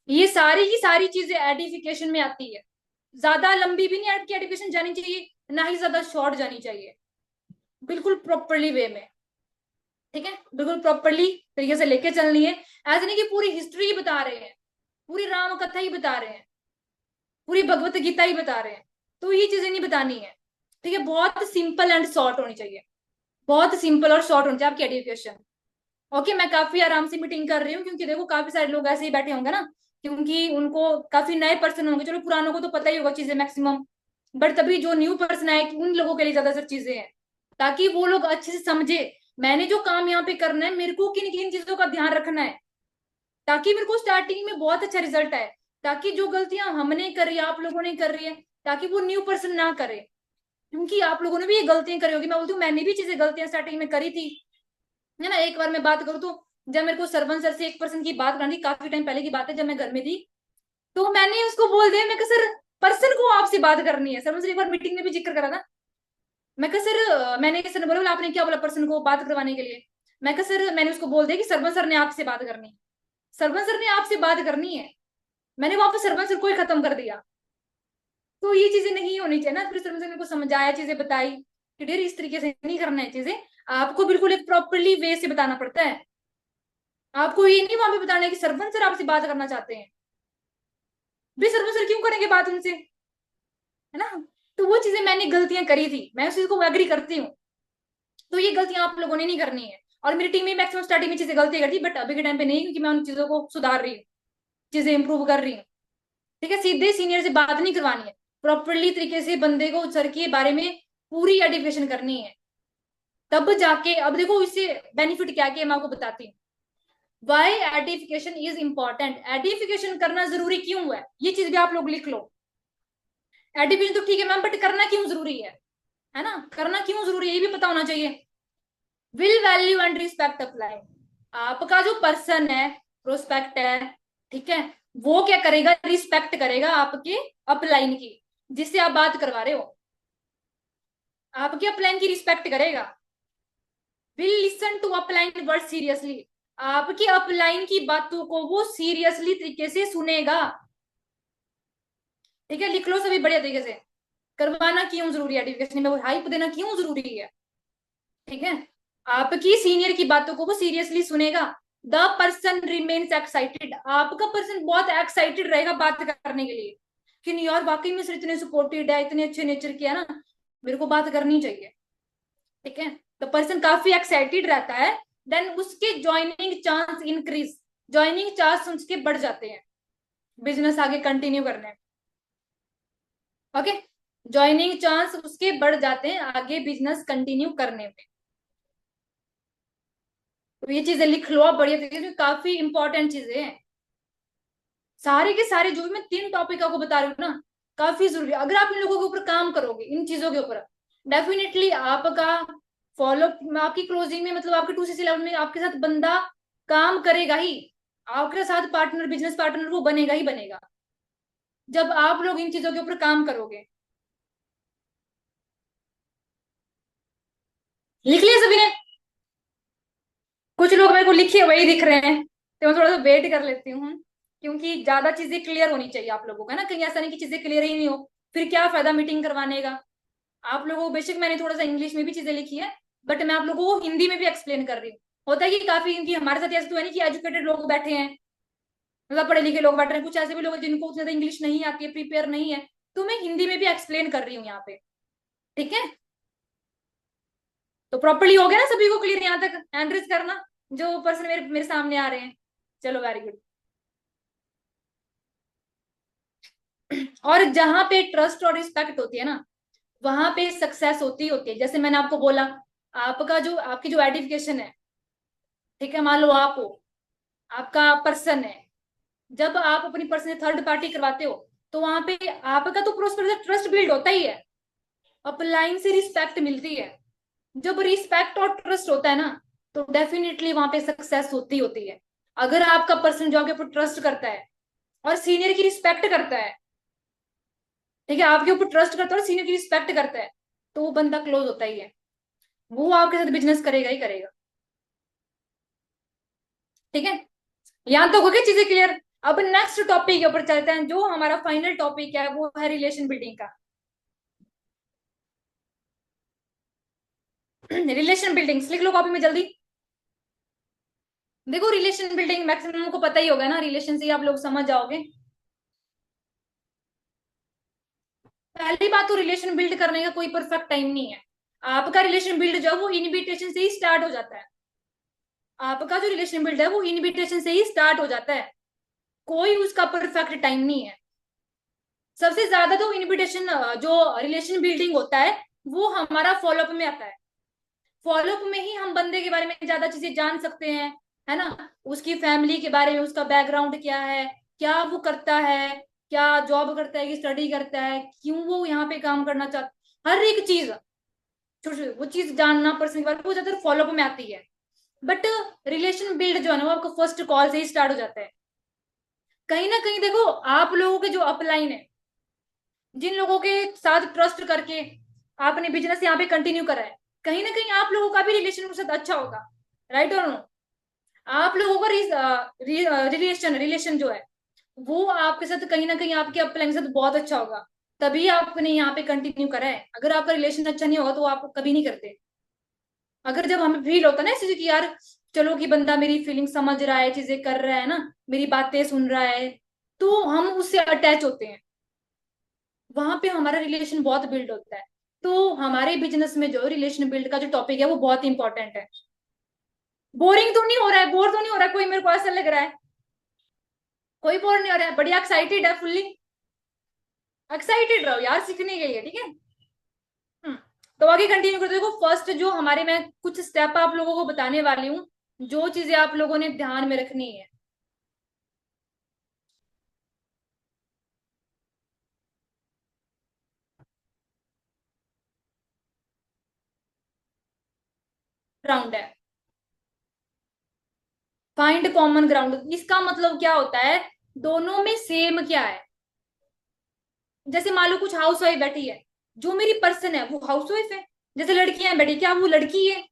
ये सारी की सारी चीजें एडिफिकेशन में आती है। ज्यादा लंबी भी नहीं आपकी एडिफिकेशन जानी चाहिए, ना ही ज्यादा शॉर्ट जानी चाहिए, बिल्कुल प्रॉपरली वे में, ठीक है, बिल्कुल प्रॉपरली तरीके से लेके चलनी है। ऐसा नहीं कि पूरी हिस्ट्री ही बता रहे हैं, पूरी राम कथा ही बता रहे हैं, पूरी भगवत गीता ही बता रहे हैं, तो ये चीजें नहीं बतानी है, ठीक है। बहुत सिंपल एंड शॉर्ट होनी चाहिए, बहुत सिंपल और शॉर्ट होनी चाहिए आपकी एजुकेशन। ओके, मैं काफी आराम से मीटिंग कर रही हूँ, क्योंकि देखो काफी सारे लोग ऐसे ही बैठे होंगे ना, क्योंकि उनको काफी नए पर्सन होंगे, चलो पुरानों को तो पता ही होगा चीजें मैक्सिमम, बट तभी जो न्यू पर्सन आए कि उन लोगों के लिए ज्यादातर चीजें हैं, ताकि वो लोग अच्छे से समझे मैंने जो काम यहाँ पे करना है, मेरे को किन किन चीजों का ध्यान रखना है, ताकि मेरे को स्टार्टिंग में बहुत अच्छा रिजल्ट आए, ताकि जो गलतियां हमने करी, आप लोगों ने कर रही है, ताकि वो न्यू पर्सन ना करे, क्योंकि आप लोगों ने भी ये गलतियां करी होगी, मैं बोलती हूँ मैंने भी चीजें गलतियां स्टार्टिंग में करी थी, है ना। एक बार मैं बात करूँ तो, जब मेरे को सरवन सर से एक पर्सन की बात करनी थी, काफी टाइम पहले की बात है, जब मैं घर में थी, तो मैंने उसको बोल दिया, मैं सर पर्सन को आपसे बात करनी है। सर मुझे एक बार मीटिंग में भी जिक्र करा था। मैं कहा सर, मैंने सर ने बोला, बोला आपने क्या बोला पर्सन को बात करवाने के लिए? मैं कहा सर मैंने उसको बोल दिया कि सरवन सर ने आपसे बात करनी है, सरवन सर ने आपसे बात करनी है। मैंने वहां पर सरवन सर को ही खत्म कर दिया। तो ये चीजें नहीं होनी चाहिए ना। फिर सरवन सर ने को समझाया, चीजें बताई कि डियर इस तरीके से नहीं करना है चीजें, आपको बिल्कुल एक प्रॉपरली वे से बताना पड़ता है। आपको ये नहीं वहां पे बताना है कि सरवन सर आपसे बात करना चाहते हैं, भाई सरवन सर क्यों करेंगे बात उनसे, है ना। तो वो चीजें मैंने गलतियां करी थी, मैं उस चीज को एग्री करती हूँ। तो ये गलतियां आप लोगों ने नहीं करनी है। और मेरी टीम में मैक्सिमम स्टार्टिंग में चीजें गलतियां करती, बट अभी के टाइम पे नहीं, क्योंकि मैं उन चीजों को सुधार रही हूँ, चीजें इंप्रूव कर रही हूँ। ठीक है, सीधे सीनियर से बात नहीं करवानी है, प्रॉपरली तरीके से बंदे को सर के बारे में पूरी एडिफिकेशन करनी है। तब जाके अब देखो इससे बेनिफिट क्या क्या मैं आपको बताती हूँ। Why edification is important, edification करना जरूरी क्यों है, ये चीज भी आप लोग लिख लो। एडिफिकेशन तो ठीक है मैम, बट करना क्यों जरूरी है ना, करना क्यों जरूरी है ये भी पता होना चाहिए। Will value and respect apply, आपका जो पर्सन है, प्रोस्पेक्ट है, ठीक है, वो क्या करेगा, रिस्पेक्ट करेगा आपके अपलाइन की, जिससे आप बात करवा रहे हो, आपके अपलाइन की रिस्पेक्ट करेगा। Will listen to upline word seriously, आपकी अपलाइन की बातों को वो सीरियसली तरीके से सुनेगा। ठीक है, लिख लो सभी बढ़िया तरीके से। करवाना क्यों जरूरी है, एडुकेशन में हाइप देना क्यों जरूरी है। ठीक है, आपकी सीनियर की बातों को वो सीरियसली सुनेगा। द पर्सन रिमेन्स एक्साइटेड, आपका पर्सन बहुत एक्साइटेड रहेगा बात करने के लिए, कि नहीं यार वाकई में सर इतने सपोर्टेड है, इतने अच्छे नेचर के है ना, मेरे को बात करनी चाहिए। ठीक है, तो पर्सन काफी एक्साइटेड रहता है, देन उसके joining chance increase, joining chance उसके बढ़ जाते हैं बिजनेस आगे कंटिन्यू करने में। ओके, ज्वाइनिंग चांस उसके बढ़ जाते हैं आगे बिजनेस कंटिन्यू करने में। तो ये चीजें लिख लो आप बढ़िया तरीके से, काफी इंपॉर्टेंट चीजें हैं। सारे के सारे जो भी मैं 3 टॉपिक आपको बता रही हूँ ना, काफी जरूरी है। अगर आप इन लोगों के ऊपर काम करोगे, इन चीजों के ऊपर, डेफिनेटली आपका फॉलो, आपकी क्लोजिंग में मतलब आपके 2CC लेवल में आपके साथ बंदा काम करेगा ही, आपके साथ पार्टनर, बिजनेस पार्टनर वो बनेगा ही बनेगा, जब आप लोग इन चीजों के ऊपर काम करोगे। लिख लिया सभी ने? कुछ लोग मेरे को लिखे हुए ही दिख रहे हैं, तो मैं थोड़ा सा वेट कर लेती हूँ, क्योंकि ज्यादा चीजें क्लियर होनी चाहिए आप लोगों का ना, कहीं ऐसा नहीं कि चीजें क्लियर ही नहीं हो, फिर क्या फायदा मीटिंग करवाने का। आप लोगों को बेशक मैंने थोड़ा सा इंग्लिश में भी चीजें लिखी है, बट मैं आप लोगों को हिंदी में भी एक्सप्लेन कर रही हूँ। होता है कि काफी, क्योंकि हमारे साथ ऐसा तो है नहीं कि एजुकेटेड लोग बैठे हैं, मतलब पढ़े लिखे लोग बैठ रहे हैं, कुछ ऐसे भी लोग हैं जिनको उतनी ज्यादा इंग्लिश नहीं आती है, प्रिपेयर नहीं है, तो मैं हिंदी में भी एक्सप्लेन कर रही हूँ यहाँ पे। ठीक है, तो प्रॉपरली हो गया ना सभी को क्लियर यहाँ तक? हैंड रेज करना जो पर्सन मेरे मेरे सामने आ रहे हैं। चलो वेरी गुड। और जहां पे ट्रस्ट और रिस्पेक्ट होती है ना, वहां पे सक्सेस होती है। जैसे मैंने आपको बोला, आपका जो आपकी जो आइडेंटिफिकेशन है, ठीक है, मान लो आप हो, आपका पर्सन है, जब आप अपनी पर्सन थर्ड पार्टी करवाते हो, तो वहां पे आपका तो ट्रस्ट बिल्ड होता ही है, अपलाइन से रिस्पेक्ट मिलती है। जब रिस्पेक्ट और ट्रस्ट होता है ना, तो डेफिनेटली वहां पे सक्सेस होती है। अगर आपका पर्सन जो आपके ऊपर ट्रस्ट करता है और सीनियर की रिस्पेक्ट करता है, ठीक है, आपके ऊपर ट्रस्ट करता है और सीनियर की रिस्पेक्ट करता है, तो वो बंदा क्लोज होता ही है, वो आपके साथ बिजनेस करेगा ही करेगा। ठीक है, यहां तक हो गई चीजें क्लियर? अब नेक्स्ट टॉपिक के ऊपर चलते हैं, जो हमारा फाइनल टॉपिक है वो है रिलेशन बिल्डिंग का। रिलेशन बिल्डिंग लिख लो कॉपी में जल्दी। देखो रिलेशन बिल्डिंग मैक्सिमम को पता ही होगा ना, रिलेशन से ही आप लोग समझ जाओगे। पहली बात तो रिलेशन बिल्ड करने का कोई परफेक्ट टाइम नहीं है। आपका रिलेशन बिल्ड जो है वो इनविटेशन से ही स्टार्ट हो जाता है। आपका जो रिलेशन बिल्ड है वो इनविटेशन से ही स्टार्ट हो जाता है, कोई उसका परफेक्ट टाइम नहीं है। सबसे ज्यादा तो इनविटेशन, जो रिलेशन बिल्डिंग होता है, वो हमारा फॉलोअप में आता है। फॉलोअप में ही हम बंदे के बारे में ज्यादा चीजें जान सकते हैं, है ना, उसकी फैमिली के बारे में, उसका बैकग्राउंड क्या है, क्या वो करता है, क्या जॉब करता है कि स्टडी करता है, क्यों वो यहाँ पे काम करना चाहता, हर एक चीज, छोटी वो चीज जानना पर्सन के बारे में, वो ज्यादातर फॉलोअप में आती है। बट रिलेशन बिल्ड जो है ना, वो आपको फर्स्ट कॉल से ही स्टार्ट हो जाता है। कहीं ना कहीं देखो, आप लोगों के जो अपलाइन है, जिन लोगों के साथ ट्रस्ट करके आपने बिजनेस यहाँ पे कंटिन्यू करा है, कहीं ना कहीं आप लोगों का भी रिलेशन उनके साथ अच्छा होगा। राइट और नो? आप लोगों का रिलेशन रिलेशन जो है वो आपके साथ कहीं ना कहीं आपके अपलाइन के साथ बहुत अच्छा होगा, तभी आपने यहाँ पे कंटिन्यू करा है। अगर आपका रिलेशन अच्छा नहीं होगा तो आप कभी नहीं करते। अगर जब हमें फील होता है ना इस चीज की, यार चलो कि बंदा मेरी फीलिंग समझ रहा है, चीजें कर रहा है ना, मेरी बातें सुन रहा है, तो हम उससे अटैच होते हैं। वहां पे हमारा रिलेशन बहुत बिल्ड होता है। तो हमारे बिजनेस में जो रिलेशन बिल्ड का जो टॉपिक है वो बहुत इंपॉर्टेंट है। बोरिंग तो नहीं हो रहा है? बोर तो नहीं हो रहा है कोई? मेरे को ऐसा लग रहा है कोई बोर नहीं हो रहा है, बढ़िया एक्साइटेड है फुल्ली। एक्साइटेड रहो यार, सीखने के लिए, ठीक है। हम्म। तो आगे कंटिन्यू करते, देखो फर्स्ट जो हमारे, मैं कुछ स्टेप आप लोगों को बताने वाली हूँ, जो चीजें आप लोगों ने ध्यान में रखनी है। ग्राउंड है। फाइंड कॉमन ग्राउंड, इसका मतलब क्या होता है? दोनों में सेम क्या है। जैसे मान लो कुछ हाउस वाइफ बैठी है, जो मेरी पर्सन है वो हाउस वाइफ है। जैसे लड़कियां बैठी, क्या वो लड़की है?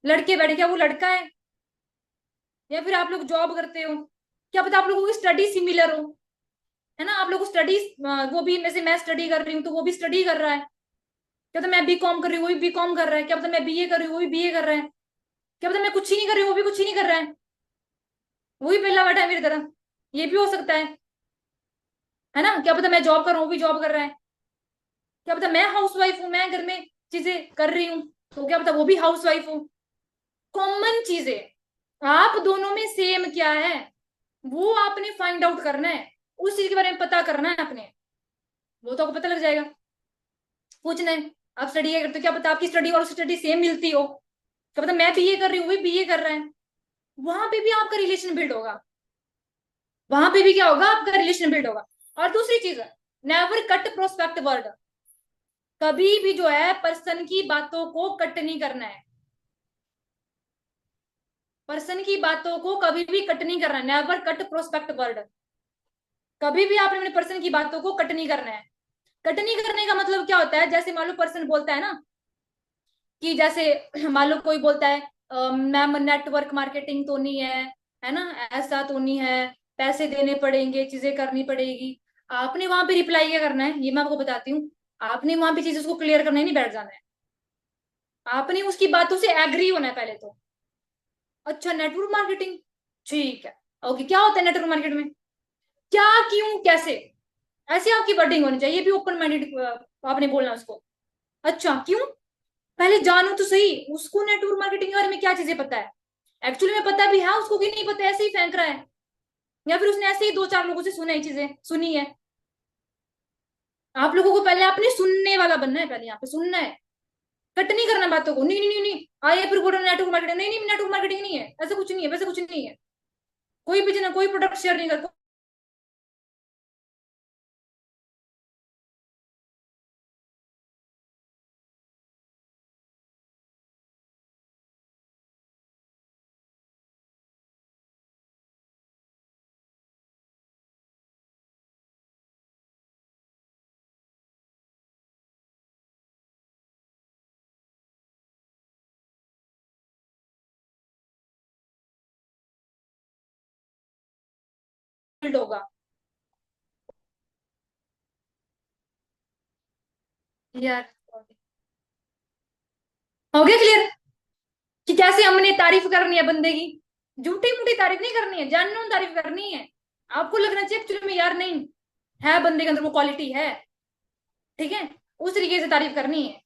लड़के बैठे, क्या वो लड़का है? या फिर आप लोग जॉब करते हो, क्या पता आप लोगों की स्टडी सिमिलर हो, है ना? आप लोग स्टडी, वो भी में से मैं स्टडी कर रही हूँ तो वो भी स्टडी कर रहा है। क्या पता मैं बीकॉम कर रही हूँ, वो भी बीकॉम कर रहा है। क्या पता मैं बीए कर रही हूँ, वो भी बीए कर रहा है। क्या पता मैं कुछ ही नहीं कर रही हूँ, वो भी कुछ ही नहीं कर रहा है, वो भी पहला बैठा है मेरी तरह। ये भी हो सकता है ना? क्या पता मैं जॉब कर रहा हूँ, वो भी जॉब कर रहा है। क्या पता मैं हाउस वाइफ हूँ, मैं घर में चीजें कर रही हूँ, तो क्या पता वो भी हाउस वाइफ हो। कॉमन चीजें आप दोनों में सेम क्या है, वो आपने फाइंड आउट करना है। उस चीज के बारे में पता करना है आपने, वो तो आपको पता लग जाएगा। पूछना है, आप स्टडी क्या करते हो, क्या पता आपकी स्टडी और स्टडी सेम मिलती हो। क्या पता मैं बीए कर रही हूँ, वो भी बीए कर रहा है। वहां पे भी आपका रिलेशन बिल्ड होगा। वहां पे भी क्या होगा, आपका रिलेशन बिल्ड होगा। और दूसरी चीज है, नेवर कट प्रोस्पेक्ट वर्ड। कभी भी जो है पर्सन की बातों को कट नहीं करना है। पर्सन की बातों को कभी भी कट नहीं करना है, नेवर कट प्रोस्पेक्ट वर्ड। कभी भी आपने अपने पर्सन की बातों को कट नहीं करना है। कट नहीं करने का मतलब क्या होता है? जैसे मान लो पर्सन बोलता है ना कि जैसे मान लो कोई बोलता है, मैम नेटवर्क मार्केटिंग तो नहीं है ना, ऐसा तो नहीं है, पैसे देने पड़ेंगे, चीजें करनी पड़ेगी। आपने वहां पे रिप्लाई क्या करना है, ये मैं आपको बताती हूँ। आपने वहां पे चीजें उसको क्लियर करने नहीं बैठ जाना है। आपने उसकी बातों से एग्री होना है पहले तो। अच्छा नेटवर्क मार्केटिंग, ठीक है, ओके, क्या होता है नेटवर्क मार्केट में? क्या, क्यों, कैसे, ऐसी आपकी वर्डिंग होनी चाहिए, भी ओपन माइंडेड आपने बोलना उसको। अच्छा क्यों, पहले जानो तो सही उसको नेटवर्क मार्केटिंग के बारे में क्या चीजें पता है। एक्चुअली में पता भी है उसको कि नहीं पता, ऐसे ही फेंक रहा है, या फिर उसने ऐसे ही दो चार लोगों से सुना है, चीजें सुनी है। आप लोगों को पहले आपने सुनने वाला बनना है, पहले यहाँ पे सुनना है। कट नहीं करना बातों को, नहीं नहीं नहीं नहीं, आइए फिर बोलो नेटवर्क मार्केटिंग, नहीं नहीं नेटवर्क मार्केटिंग नहीं है, ऐसा कुछ नहीं है, वैसा कुछ नहीं है। कोई भी जना, कोई प्रोडक्ट शेयर नहीं कर बिल्ड होगा। यार हो गया क्लियर कि कैसे हमने तारीफ करनी है बंदे की? झूठी मूठी तारीफ नहीं करनी है, जानून तारीफ करनी है। आपको लगना चाहिए एक्चुअली में यार नहीं, है बंदे के अंदर वो क्वालिटी है, ठीक है, उस तरीके से तारीफ करनी है।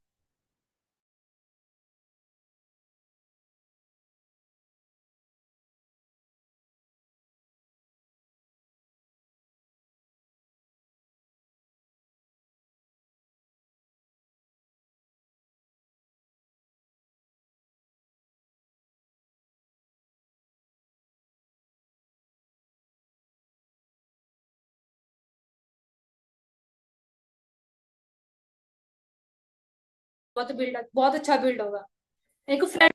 बहुत बिल्ड, बहुत अच्छा बिल्ड होगा। एक फ्रेंड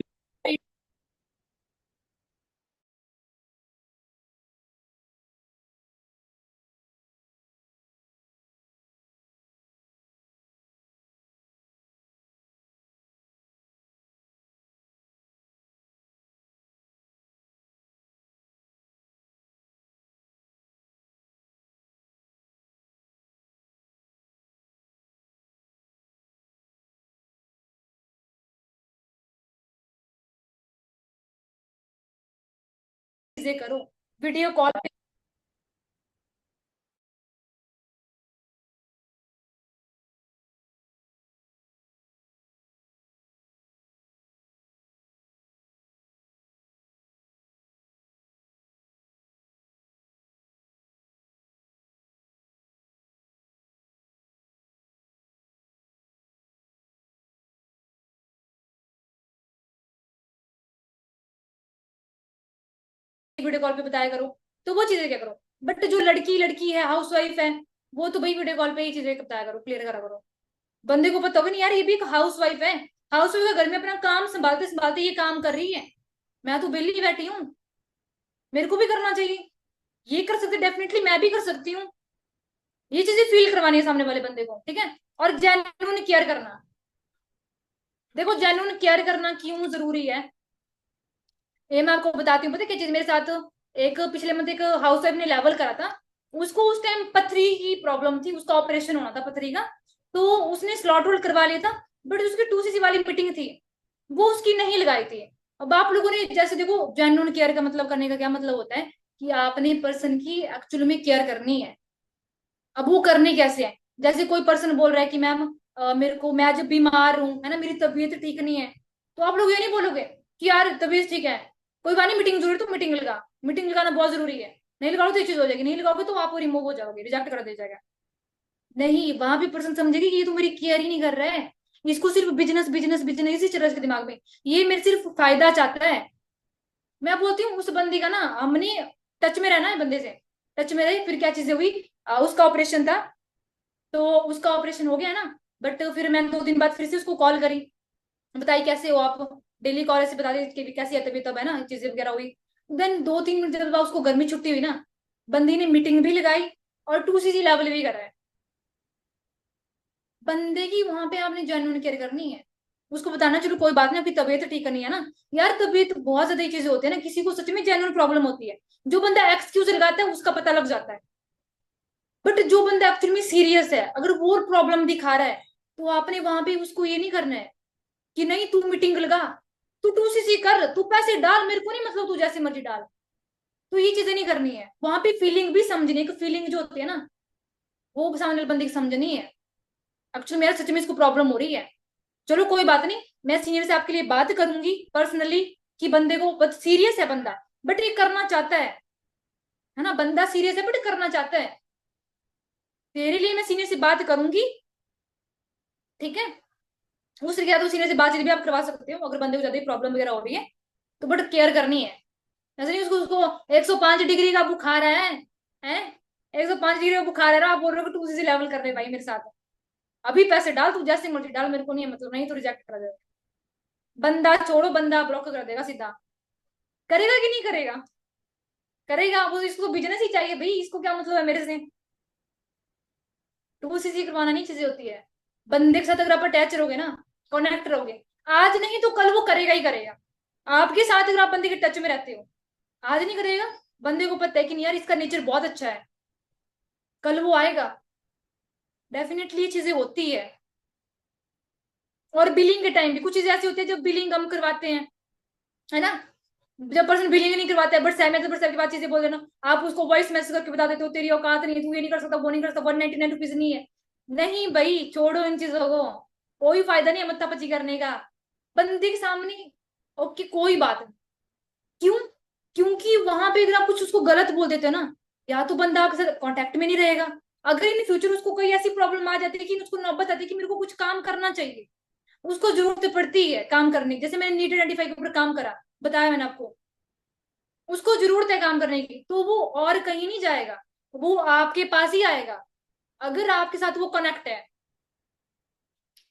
चीजें करो, वीडियो कॉल पे। वीडियो कॉल पे बताया करो, तो वो चीजें क्या करो। बट जो लड़की लड़की है, हाउस वाइफ है, वो तो भाई वीडियो कॉल पे ही चीजें बताया करो, क्लियर करा करो। बंदे को पता होगा नहीं यार, ये भी एक हाउस वाइफ है, हाउस वाइफ घर में अपना काम संभालते संभालते ये काम कर रही है, मैं तो बेली बैठी हूँ, मेरे को भी करना चाहिए। ये कर सकते, डेफिनेटली मैं भी कर सकती हूँ। ये चीजें फील करवानी है सामने वाले बंदे को, ठीक है। और जेन्युइन केयर करना, देखो जेन्युइन केयर करना क्यों जरूरी है, ये मैं आपको बताती हूँ। पता है क्या चीज मेरे साथ, एक पिछले मंथ एक हाउस वाइफ ने लेवल करा था, उसको उस टाइम पथरी की प्रॉब्लम थी, उसका ऑपरेशन होना था पथरी का, तो उसने स्लॉट होल्ड करवा लिया था, बट उसकी 2cc वाली मीटिंग थी, वो उसकी नहीं लगाई थी। अब आप लोगों ने जैसे देखो, जेन्युइन केयर का मतलब करने का क्या मतलब होता है, कि आपने पर्सन की एक्चुअली में केयर करनी है। अब वो करने कैसे है, जैसे कोई पर्सन बोल रहा है कि मैम मेरे को, मैं जब बीमार हूँ है ना, मेरी तबीयत ठीक नहीं है, तो आप लोग ये नहीं बोलोगे कि यार तबीयत ठीक है, कोई बात नहीं, मीटिंग जरूरी तो मीटिंग लगा, मीटिंग लगाना बहुत जरूरी है, नहीं लगाओ तो ये चीज हो जाएगी, नहीं लगाओगे तो आप रिमूव हो जाओगे, रिजेक्ट कर दिया जाएगा। नहीं, वहां भी पर्सन समझेगी कि ये तो मेरी केयर ही नहीं कर रहा है, इसको सिर्फ बिजनेस बिजनेस बिजनेस इसी चल रहा है इसके दिमाग में, ये मेरे सिर्फ फायदा चाहता है। मैं बोलती हूँ उस बंदी का ना, हमने टच में रहना है बंदे से, टच में रहे, फिर क्या चीजें हुई, उसका ऑपरेशन था, तो उसका ऑपरेशन हो गया ना, बट फिर मैंने 2 दिन बाद फिर से उसको कॉल करी, बताई कैसे हो आप, डेली कॉल ऐसे बता दी कि कैसी है तबीयत, तब है ना चीजें वगैरह हुई। देन 2-3 मिनट बाद उसको गर्मी छुट्टी हुई ना, बंदी ने मीटिंग भी लगाई और 2cc लेवल भी करा है। बंदे की वहां पे आपने जेन्युइन केयर करनी है, उसको बताना चलो कोई बात नहीं, आपकी तबीयत ठीक नहीं है ना, यार तबीयत बहुत ज्यादा चीजें होती है ना, किसी को सच में जेन्युइन प्रॉब्लम होती है, जो बंदा एक्सक्यूज लगाता है उसका पता लग जाता है, बट जो बंदा एक्चुअली में सीरियस है, अगर वो प्रॉब्लम दिखा रहा है, तो आपने वहां पे उसको ये नहीं करना है कि नहीं तू मीटिंग लगा, तू 2cc कर, तू पैसे डाल, मेरे को नहीं मतलब, तू जैसे मर्जी डाल, तो ये चीजें नहीं करनी है। वहां पे फीलिंग भी समझने की, फीलिंग जो होती है ना, वो सामने वाले बंदे की समझनी है, एक्चुअली मेरा सच में इसको प्रॉब्लम हो रही है, चलो कोई बात नहीं, मैं सीनियर से आपके लिए बात करूंगी पर्सनली, कि बंदे को बस सीरियस है बंदा, बट ये करना चाहता है ना, बंदा सीरियस है बट करना चाहता है, तेरे लिए मैं सीनियर से बात करूंगी, ठीक है। उस या तो सीनियर से बातचीत भी आप करवा सकते हो, अगर बंदे को ज्यादा प्रॉब्लम वगैरह हो रही है, तो बट केयर करनी है। ऐसा नहीं उसको उसको 105 डिग्री का बुखार है 105 डिग्री का बुखार है, आप बोल रहे हो कि 2cc लेवल कर रहे भाई मेरे साथ, अभी पैसे डाल, तू जैसे मर्जी डाल, मेरे को नहीं है मतलब, नहीं तो रिजेक्ट कर देगा, बंदा छोड़ो, बंदा ब्लॉक कर देगा सीधा, करेगा कि नहीं करेगा, करेगा वो, इसको बिजनेस ही चाहिए भाई, इसको क्या मतलब है मेरे से, 2cc करवाना नहीं चीजें होती है, बंदे के साथ अगर आप अटैच रहोगे ना, कनेक्ट रहोगे, आज नहीं तो कल वो करेगा ही करेगा, आपके साथ अगर आप बंदे के टच में रहते हो, आज नहीं करेगा, बंदे को पता है कि नहीं यार इसका नेचर बहुत अच्छा है, कल वो आएगा, डेफिनेटली ये चीजें होती है। और बिलिंग के टाइम भी कुछ चीजें ऐसी होती है, जब बिलिंग हम करवाते हैं, है ना, जब पर्सन बिलिंग नहीं करवाता है, बट सहमत है, बट सबके बाद चीजें बोल देना, आप उसको वॉइस मैसेज करके बता देते हो, तेरी औकात नहीं है, तू ये नहीं कर सकता, वो नहीं कर सकता, 199 रुपीज नहीं है, नहीं भाई छोड़ो इन चीजों को, कोई फायदा नहीं है मत्थापची करने का, बंदे के सामने, ओके कोई बात नहीं, क्यों, क्योंकि वहां पे अगर आप कुछ उसको गलत बोल देते हो ना, या तो बंदा आपके साथ कांटेक्ट में नहीं रहेगा, अगर इन फ्यूचर उसको कोई ऐसी प्रॉब्लम आ जाती है कि उसको नौबत आती है कि मेरे को कुछ काम करना चाहिए, उसको जरूरत पड़ती है काम करने की, जैसे मैंने नीट 95 के ऊपर काम करा, बताया मैंने आपको, उसको जरूरत है काम करने की, तो वो और कहीं नहीं जाएगा, वो आपके पास ही आएगा, अगर आपके साथ वो कनेक्ट है,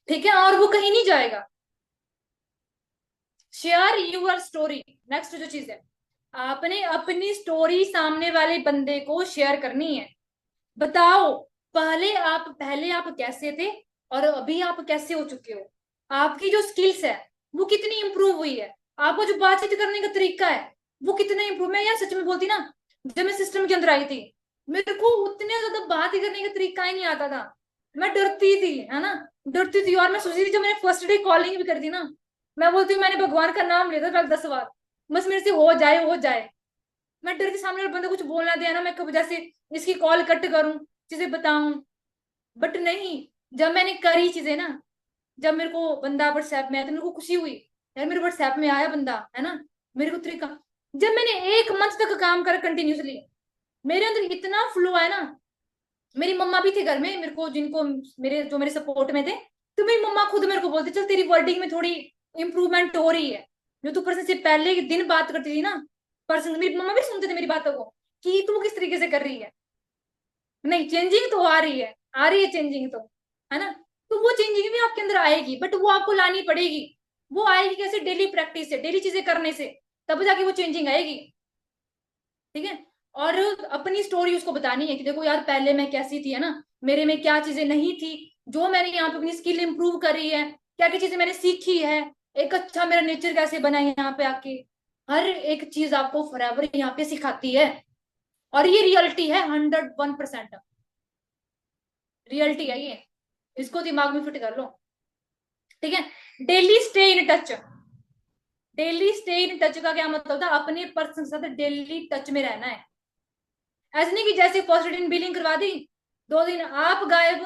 ठीक है, और वो कहीं नहीं जाएगा। शेयर यूर स्टोरी, नेक्स्ट जो चीज है, आपने अपनी स्टोरी सामने वाले बंदे को शेयर करनी है, बताओ पहले आप कैसे थे, और अभी आप कैसे हो चुके हो, आपकी जो स्किल्स है वो कितनी इंप्रूव हुई है, आपको जो बातचीत करने का तरीका है वो कितना इंप्रूव, मैं यार सच में बोलती ना, जब मैं सिस्टम के अंदर आई थी, मेरे को उतने ज्यादा बात करने का तरीका ही नहीं आता था, मैं डरती थी, है ना, डरती थी, और मैं सोचती थी, जब मैंने फर्स्ट डे कॉलिंग भी कर दी ना, मैं बोलती हूँ मैंने भगवान का नाम लिया था पहले 10 बार, बस मेरे से हो जाए हो जाए, मैं डर के सामने वाले बंदा कुछ बोलना दिया ना, मैं कब जैसे इसकी कॉल कट करूं, चीजें बताऊं। बट नहीं, जब मैंने करी चीजें ना, जब मेरे को बंदा व्हाट्सएप में आया तो मेरे को खुशी हुई, यार मेरे व्हाट्सएप में आया बंदा है ना, मेरे को तरीका। जब मैंने 1 मंथ तक काम करा कंटिन्यूसली, मेरे अंदर इतना फ्लो आया ना। मेरी मम्मा भी थे घर में, मेरे को जिनको मेरे जो मेरे सपोर्ट में थे, तो मेरी मम्मा खुद मेरे को बोलती, चल तेरी वर्डिंग में थोड़ी इंप्रूवमेंट हो रही है, जो तू पर्सन से पहले के दिन बात करती थी ना, पर्सन, मेरी मम्मा भी सुनते थे मेरी बातों को कि तू किस तरीके से कर रही है। नहीं, चेंजिंग तो आ रही है चेंजिंग तो, है ना। तो वो चेंजिंग भी आपके अंदर आएगी, बट वो आपको लानी पड़ेगी। वो आएगी कैसे? डेली प्रैक्टिस से, डेली चीजें करने से, तब जाके वो चेंजिंग आएगी। ठीक है। और अपनी स्टोरी उसको बतानी है कि देखो यार, पहले मैं कैसी थी, है ना, मेरे में क्या चीजें नहीं थी, जो मैंने यहाँ पे अपनी स्किल इंप्रूव करी है, क्या क्या चीजें मैंने सीखी है, एक अच्छा मेरा नेचर कैसे बना है यहाँ पे आके। हर एक चीज आपको फॉरएवर यहाँ पे सिखाती है। और ये रियलिटी है, 101% रियलिटी है ये। इसको दिमाग में फिट कर लो। ठीक है। Daily stay in touch. Daily stay in touch का क्या मतलब था? अपने पर्सन के साथ डेली टच में रहना है। ऐसे नहीं कि जैसे फर्स्ट दिन बिलिंग करवा दी, 2 दिन आप गायब,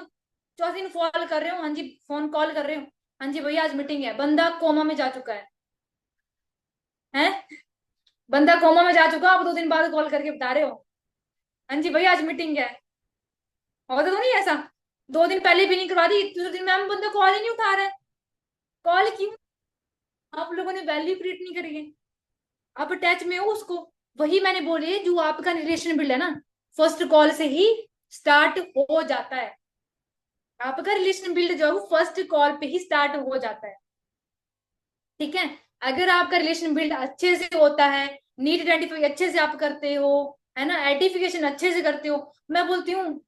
चौथे दिन कॉल कर रहे हो, हाँ जी फोन कॉल कर रहे हो, हाँ जी भैया आज मीटिंग है, बंदा कोमा में जा चुका है। बंदा कोमा में जा चुका, आप 2 दिन बाद कॉल करके बता रहे हो, हाँ जी भैया आज मीटिंग है। होता तो नहीं ऐसा? 2 दिन पहले बिलिंग करवा दी, तीसरे दिन मैम बंदा कॉल ही नहीं उठा रहा है। कॉल क्यों? आप लोगों ने वैल्यू क्रिएट नहीं करी है। आप अटैच में हो उसको। वही मैंने बोली, जो आपका रिलेशन बिल्ड है ना, फर्स्ट कॉल से ही स्टार्ट हो जाता है। आपका रिलेशन बिल्ड जो है वो फर्स्ट कॉल पे ही स्टार्ट हो जाता है। ठीक है। अगर आपका रिलेशन बिल्ड अच्छे से होता है, नीड आइडेंटिफाई अच्छे से आप करते हो, है ना, आइडेंटिफिकेशन अच्छे से करते हो, मैं बोलती हूँ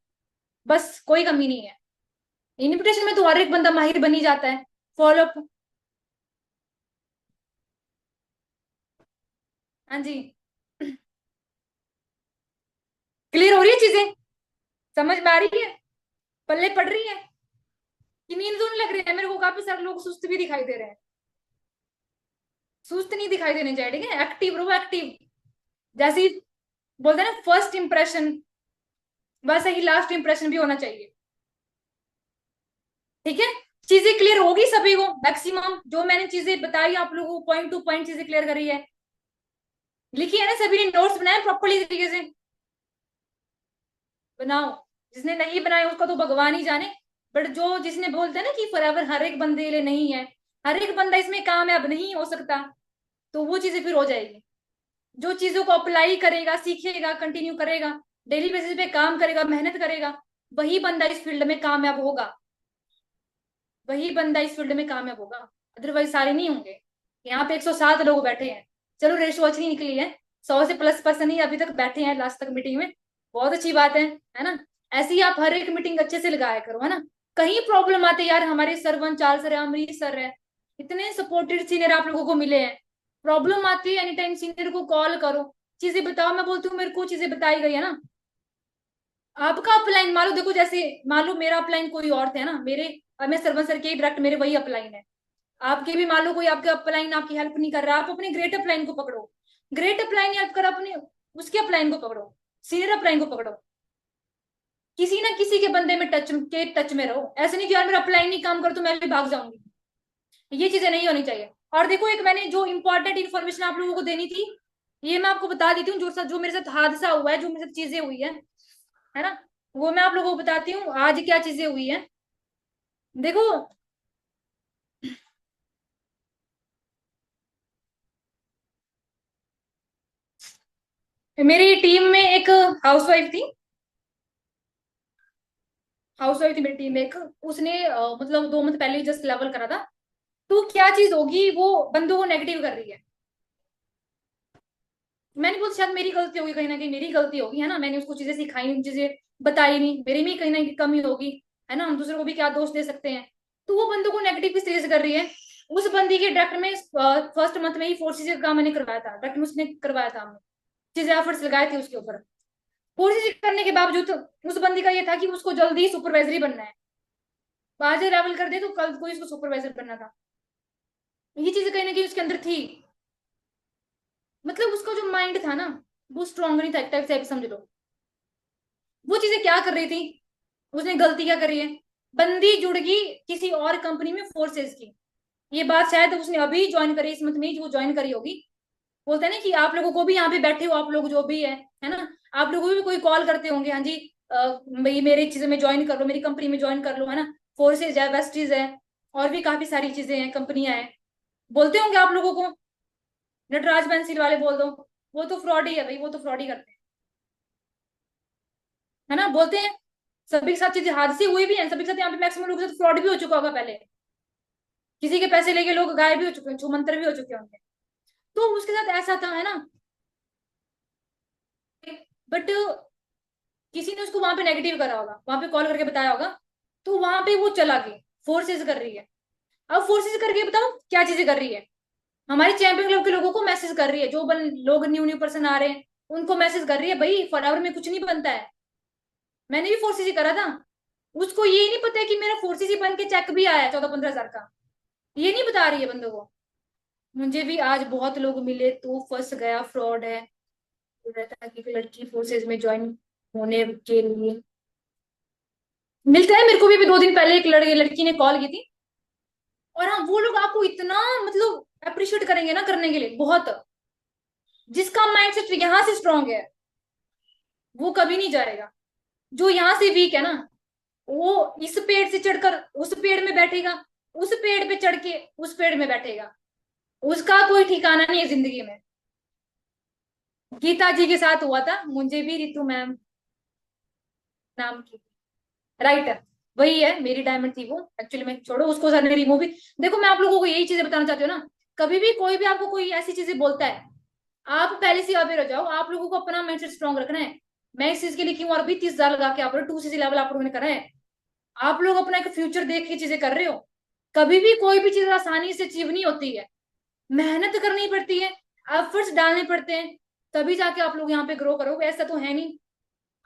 बस कोई कमी नहीं है। इन्विटेशन में तो हर एक बंदा माहिर बनी जाता है। फॉलोअप। हाँ जी। क्लियर हो रही है चीजें? समझ में आ रही है? पल्ले पड़ रही है? कि नींद तो नहीं लग रही है? मेरे को काफी सारे लोग सुस्त भी दिखाई दे रहे हैं। सुस्त नहीं दिखाई देने चाहिए, ठीक है, एक्टिव रहो, एक्टिव। जैसे ही बोलते हैं ना, फर्स्ट इंप्रेशन, वैसा ही लास्ट इंप्रेशन भी होना चाहिए। ठीक है। चीजें क्लियर होगी सभी को मैक्सिमम, जो मैंने चीजें बताई आप लोगों को, पॉइंट टू पॉइंट चीजें क्लियर करी है। लिखी है ना सभी ने? नोट्स बनाए प्रॉपरली तरीके से? बनाओ। जिसने नहीं बनाए उसका तो भगवान ही जाने। बट जो जिसने बोलते हैं ना कि फॉरएवर हर एक बंदे के लिए नहीं है, हर एक बंदा इसमें कामयाब नहीं हो सकता, तो वो चीजें फिर हो जाएगी। जो चीजों को अप्लाई करेगा, सीखेगा, कंटिन्यू करेगा, डेली बेसिस पे काम करेगा, मेहनत करेगा, वही बंदा इस फील्ड में कामयाब होगा। वही बंदा इस फील्ड में कामयाब होगा। अदरवाइज सारे नहीं होंगे। यहाँ पे 107 लोग बैठे हैं। चलो रेशो अच्छी निकली है, 100 से प्लस पर्सन ही अभी तक बैठे हैं लास्ट तक मीटिंग में। बहुत अच्छी बात है ना। ऐसे ही आप हर एक मीटिंग अच्छे से लगाया करो, है ना। कहीं प्रॉब्लम आते यार, हमारे सरवन चाल सर है, अमरीश सर है, इतने सपोर्टेड सीनियर आप लोगों को मिले हैं। प्रॉब्लम आती है एनी टाइम सीनियर को कॉल करो, चीजें बताओ। मैं बोलती हूँ मेरे को चीजें बताई गई है ना। आपका अपलाइन मान लो, देखो जैसे मान लो मेरा अपलाइन कोई और थे ना, मेरे, अब मैं सरवन सर के डायरेक्ट मेरे वही अपलाइन है। आपके भी मान लो कोई आपके अपलाइन आपकी हेल्प नहीं कर रहा, आप अपने ग्रेट अपलाइन को पकड़ो। ग्रेट अपलाइन हेल्प कर, अपने उसके अपलाइन को पकड़ो, सीनियर अपलाइन को पकड़ो। किसी ना किसी के बंदे में टच में रहो। ऐसे नहीं कि यार मेरा अपलाइन नहीं काम कर तो मैं भी भाग जाऊंगी। ये चीजें नहीं होनी चाहिए। और देखो, एक मैंने जो इंपॉर्टेंट इन्फॉर्मेशन आप लोगों को देनी थी, ये मैं आपको बता देती हूँ। जो मेरे साथ हादसा हुआ है, जो मेरे साथ चीजें हुई है ना, वो मैं आप लोगों को बताती हूँ आज क्या चीजें हुई है। देखो, मेरी टीम में एक हाउसवाइफ थी। हाउसवाइफ थी मेरी टीम में एक। उसने मतलब 2 मंथ पहले जस्ट लेवल करा था। तो क्या चीज होगी, वो बंदों को नेगेटिव कर रही है। मैंने बोला शायद मेरी गलती होगी, कहीं ना कहीं मेरी गलती होगी, है ना, मैंने उसको चीजें सिखाई नहीं, चीजें बताई नहीं, मेरी में कहीं ना कहीं कमी होगी। है ना, हम दूसरे को भी क्या दोष दे सकते हैं। तो वो बंदों को नेगेटिव किस तरीके से कर रही है। उस बंदी के डायरेक्ट में फर्स्ट मंथ में ही 4 चीजें का काम मैंने करवाया था, डायरेक्ट में उसने करवाया था, हमने चीजें एफर्ट्स लगाए थे उसके ऊपर। 4 चीजें करने के बावजूद उस बंदी का ये था कि उसको जल्दी सुपरवाइजरी बनना है। आज लेवल कर दे तो कल कोई उसको सुपरवाइजर बनना था। ये चीजें कहीं ना कहीं उसके अंदर थी। मतलब उसका जो माइंड था ना, वो स्ट्रांग नहीं था, एक टाइप से समझ लो। वो चीजें क्या कर रही थी, उसने गलती क्या करी है, बंदी जुड़ गई किसी और कंपनी में फोर्सेस की। ये बात शायद उसने अभी ज्वाइन करी, इस मंथ में जो ज्वाइन करी होगी। बोलते हैं ना कि आप लोगों को भी यहाँ पे बैठे हो, आप लोग जो भी है ना, आप लोगों को भी कोई कॉल करते होंगे, हाँ जी भाई मेरी चीजें में ज्वाइन कर लो, मेरी कंपनी में ज्वाइन कर लो, है ना। फोर्सेज है, वेस्टीज है, और भी काफी सारी चीजें हैं, कंपनियां हैं। बोलते होंगे आप लोगों को, नटराज पेंसिल वाले बोल दो, वो तो फ्रॉड ही है भाई, वो तो फ्रॉड ही करते हैं, है ना, बोलते हैं। सभी के साथ चीजें हादसे हुए भी हैं, सभी के साथ यहाँ पे मैक्सिमम लोगों के साथ फ्रॉड भी हो चुका होगा पहले। किसी के पैसे लेके लोग गायब भी हो चुके हैं, छूमंतर भी हो चुके होंगे। तो उसके साथ ऐसा था, है ना। बट किसी ने उसको वहां पे नेगेटिव करा होगा, वहां पे कॉल करके बताया होगा, तो वहां पे वो चला गई, फोर्सेस कर रही है। अब फोर्सेस करके बताओ क्या चीजें कर रही है, हमारे चैंपियन क्लब के लोगों को मैसेज कर रही है, जो लोग न्यू न्यू पर्सन आ रहे हैं उनको मैसेज कर रही है, भाई फॉरएवर में कुछ नहीं बनता है। मैंने भी फोर्सेस ही करा था। उसको ये नहीं पता है कि मेरा फोर्सेस ही बन के चेक भी आया है 14-15 हजार का, ये नहीं बता रही है बंदों को। मुझे भी आज बहुत लोग मिले तो फंस गया, फ्रॉड है। बोल रहा था कि एक लड़की फोर्सेज में ज्वाइन होने के लिए मिलता है। मेरे को भी 2 दिन पहले एक लड़की ने कॉल की थी। और हाँ, वो लोग आपको इतना मतलब अप्रिशिएट करेंगे ना करने के लिए बहुत। जिसका माइंडसेट यहाँ से स्ट्रांग है वो कभी नहीं जाएगा, जो यहाँ से वीक है ना वो इस पेड़ से चढ़कर उस पेड़ में बैठेगा, उस पेड़ पे चढ़ के उस पेड़ में बैठेगा। उसका कोई ठिकाना नहीं है जिंदगी में। गीता जी के साथ हुआ था, मुझे भी रितु मैम नाम की राइटर, वही है मेरी डायमंड थी वो एक्चुअली में। छोड़ो उसको, सर ने रिमूव भी। देखो मैं आप लोगों को यही चीजें बताना चाहती हूँ ना, कभी भी कोई भी आपको कोई ऐसी चीजें बोलता है, आप पहले से अवेयर हो जाओ। आप लोगों को अपना माइंडसेट स्ट्रॉन्ग रखना है। मैं इस चीज के लिए क्यों और भी 30 हजार लगा के आप 2 CC लेवल आप लोगों ने करा है। आप लोग अपना एक फ्यूचर देख के चीजें कर रहे हो। कभी भी कोई भी चीज आसानी से अचीव नहीं होती है, मेहनत करनी पड़ती है, एफर्ट्स डालने पड़ते हैं, तभी जाके आप लोग यहाँ पे ग्रो करोगे। ऐसा तो है नहीं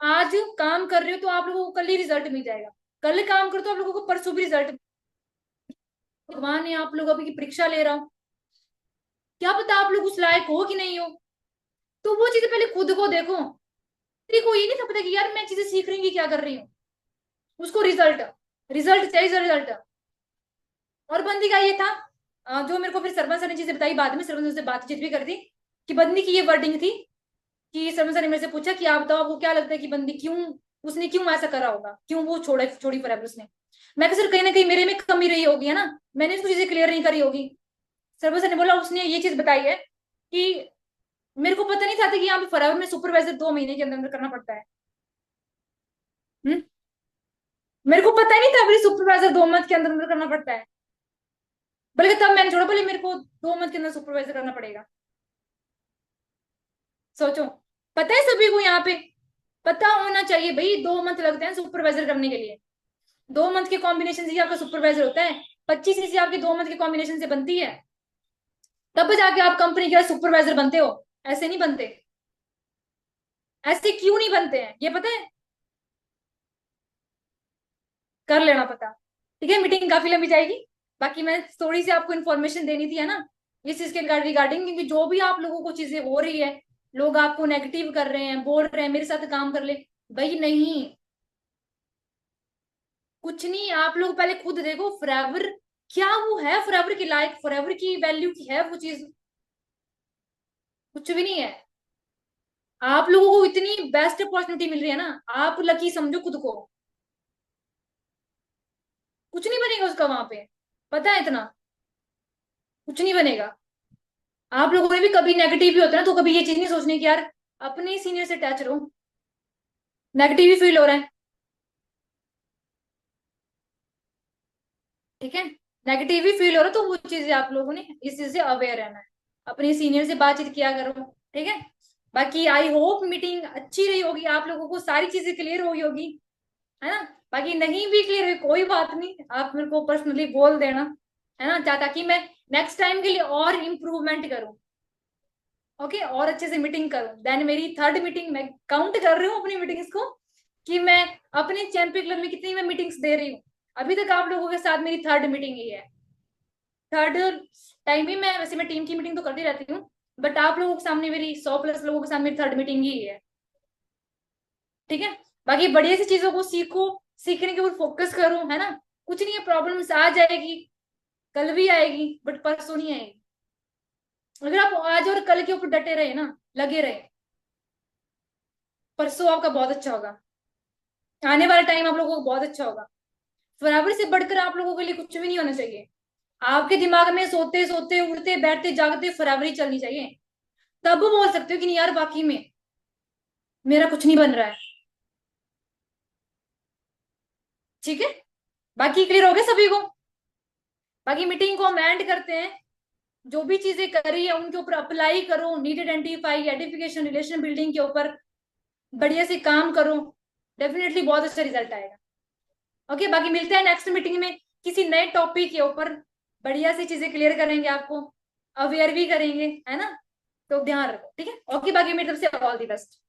आज काम कर रहे हो तो आप लोगों को कल ही रिजल्ट मिल जाएगा, कल काम करो तो आप लोगों को परसों भी रिजल्ट। भगवान ने आप लोगों की परीक्षा ले रहा हूँ, क्या पता आप लोग उस लायक हो कि नहीं हो। तो वो चीजें पहले खुद को देखो। तेरे को ये नहीं पता कि यार मैं चीजें सीख रही हूँ, क्या कर रही हूँ। उसको रिजल्ट, रिजल्ट चाहिए, रिजल्ट। और बंदी का ये था, जो मेरे को फिर सरवन सर ने चीजें बताई बाद में, सरवन सर से बातचीत भी कर दी, कि बंदी की ये वर्डिंग थी कि सरवन सर ने मेरे से पूछा कि आप बताओ आपको क्या लगता है कि बंदी क्यों, उसने क्यों ऐसा करा होगा, क्यों वो छोड़ी फॉरएवर उसने। मैं सर कहीं ना कहीं मेरे में कमी रही होगी, है ना, मैंने उसको चीजें क्लियर नहीं करी होगी। सरवन सर ने बोला उसने ये चीज बताई है कि मेरे को पता नहीं था कि यहाँ पे फॉरएवर में सुपरवाइजर 2 महीने के अंदर अंदर करना पड़ता है। हम्म, मेरे को पता ही नहीं था मेरी सुपरवाइजर 2 मंथ के अंदर अंदर करना पड़ता है। बल्कि तब मैंने छोड़ा, बोले मेरे को 2 मंथ के अंदर सुपरवाइजर करना पड़ेगा। सोचो, पता है सभी को यहाँ पे पता होना चाहिए भाई, 2 मंथ लगते हैं सुपरवाइजर करने के लिए। 2 मंथ के कॉम्बिनेशन से ही आपका सुपरवाइजर होता है, 25 आपके 2 मंथ के कॉम्बिनेशन से बनती है, तब जाके आप कंपनी के सुपरवाइजर बनते हो। ऐसे नहीं बनते। ऐसे क्यों नहीं बनते हैं ये पता है, कर लेना पता। ठीक है, मीटिंग काफी लंबी जाएगी। बाकी मैं थोड़ी सी आपको इन्फॉर्मेशन देनी थी, है ना, इस चीज के रिगार्डिंग, क्योंकि जो भी आप लोगों को चीजें हो रही है, लोग आपको नेगेटिव कर रहे हैं, बोल रहे हैं मेरे साथ काम कर ले, भाई नहीं, कुछ नहीं। आप लोग पहले खुद देखो फॉरएवर क्या वो है, फॉरएवर की लाइक, फॉरएवर की वैल्यू की है वो चीज, कुछ भी नहीं है। आप लोगों को इतनी बेस्ट अपॉर्चुनिटी मिल रही है ना, आप लकी समझो खुद को। कुछ नहीं बनेगा उसका वहां पे, पता है इतना, कुछ नहीं बनेगा। आप लोगों ने भी कभी नेगेटिव भी होता है ना, तो कभी ये चीज नहीं सोचनी कि यार अपने सीनियर से अटैच रहो, नेगेटिव ही फील हो रहा है। ठीक है, नेगेटिव ही फील हो रहा है, तो वो चीजें आप लोगों ने इस चीज से अवेयर रहना है, अपने सीनियर से बातचीत किया करो। ठीक है, बाकी आई होप मीटिंग अच्छी रही होगी, आप लोगों को सारी चीजें क्लियर हुई होगी, है ना। बाकी नहीं भी क्लियर हुई कोई बात नहीं, आप मेरे को पर्सनली बोल देना, है ना, ताकि मैं नेक्स्ट टाइम के लिए और इम्प्रूवमेंट करूँ। ओके, और अच्छे से मीटिंग करूँ। देन मेरी थर्ड मीटिंग, मैं काउंट कर रही हूँ अपनी मीटिंग्स को कि मैं अपने चैंपियन क्लब में कितनी मैं मीटिंग्स दे रही हूँ। अभी तक आप लोगों के साथ मेरी थर्ड मीटिंग ही है। थर्ड टाइम भी मैं वैसे मैं टीम की मीटिंग तो करती रहती हूँ, बट आप लोगों के सामने मेरी 100+ लोगों के सामने मेरी 3rd मीटिंग ही है। ठीक है, बाकी बढ़िया सी चीजों को सीखो, सीखने के ऊपर फोकस करो, है ना। कुछ नहीं है, प्रॉब्लम्स आ जाएगी, कल भी आएगी बट परसों नहीं आएगी। अगर आप आज और कल के ऊपर डटे रहे ना, लगे रहे, परसों आपका बहुत अच्छा होगा, आने वाला टाइम आप लोगों को बहुत अच्छा होगा। फरवरी से बढ़कर आप लोगों के लिए कुछ भी नहीं होना चाहिए। आपके दिमाग में सोते सोते उड़ते बैठते जागते फरवरी चलनी चाहिए, तब बोल सकते हो कि नहीं यार बाकी में मेरा कुछ नहीं बन रहा है। ठीक है, बाकी क्लियर हो गया सभी को। बाकी मीटिंग को हम एंड करते हैं। जो भी चीजें करी है उनके ऊपर अप्लाई करो, need identify, identification, relation building के ऊपर बढ़िया से काम करो, डेफिनेटली बहुत अच्छा रिजल्ट आएगा। ओके, बाकी मिलते हैं नेक्स्ट मीटिंग में किसी नए टॉपिक के ऊपर, बढ़िया सी चीजें क्लियर करेंगे, आपको अवेयर भी करेंगे, है ना। तो ध्यान रखो, ठीक है। ओके, बाकी मेरी तरफ से ऑल दी बेस्ट।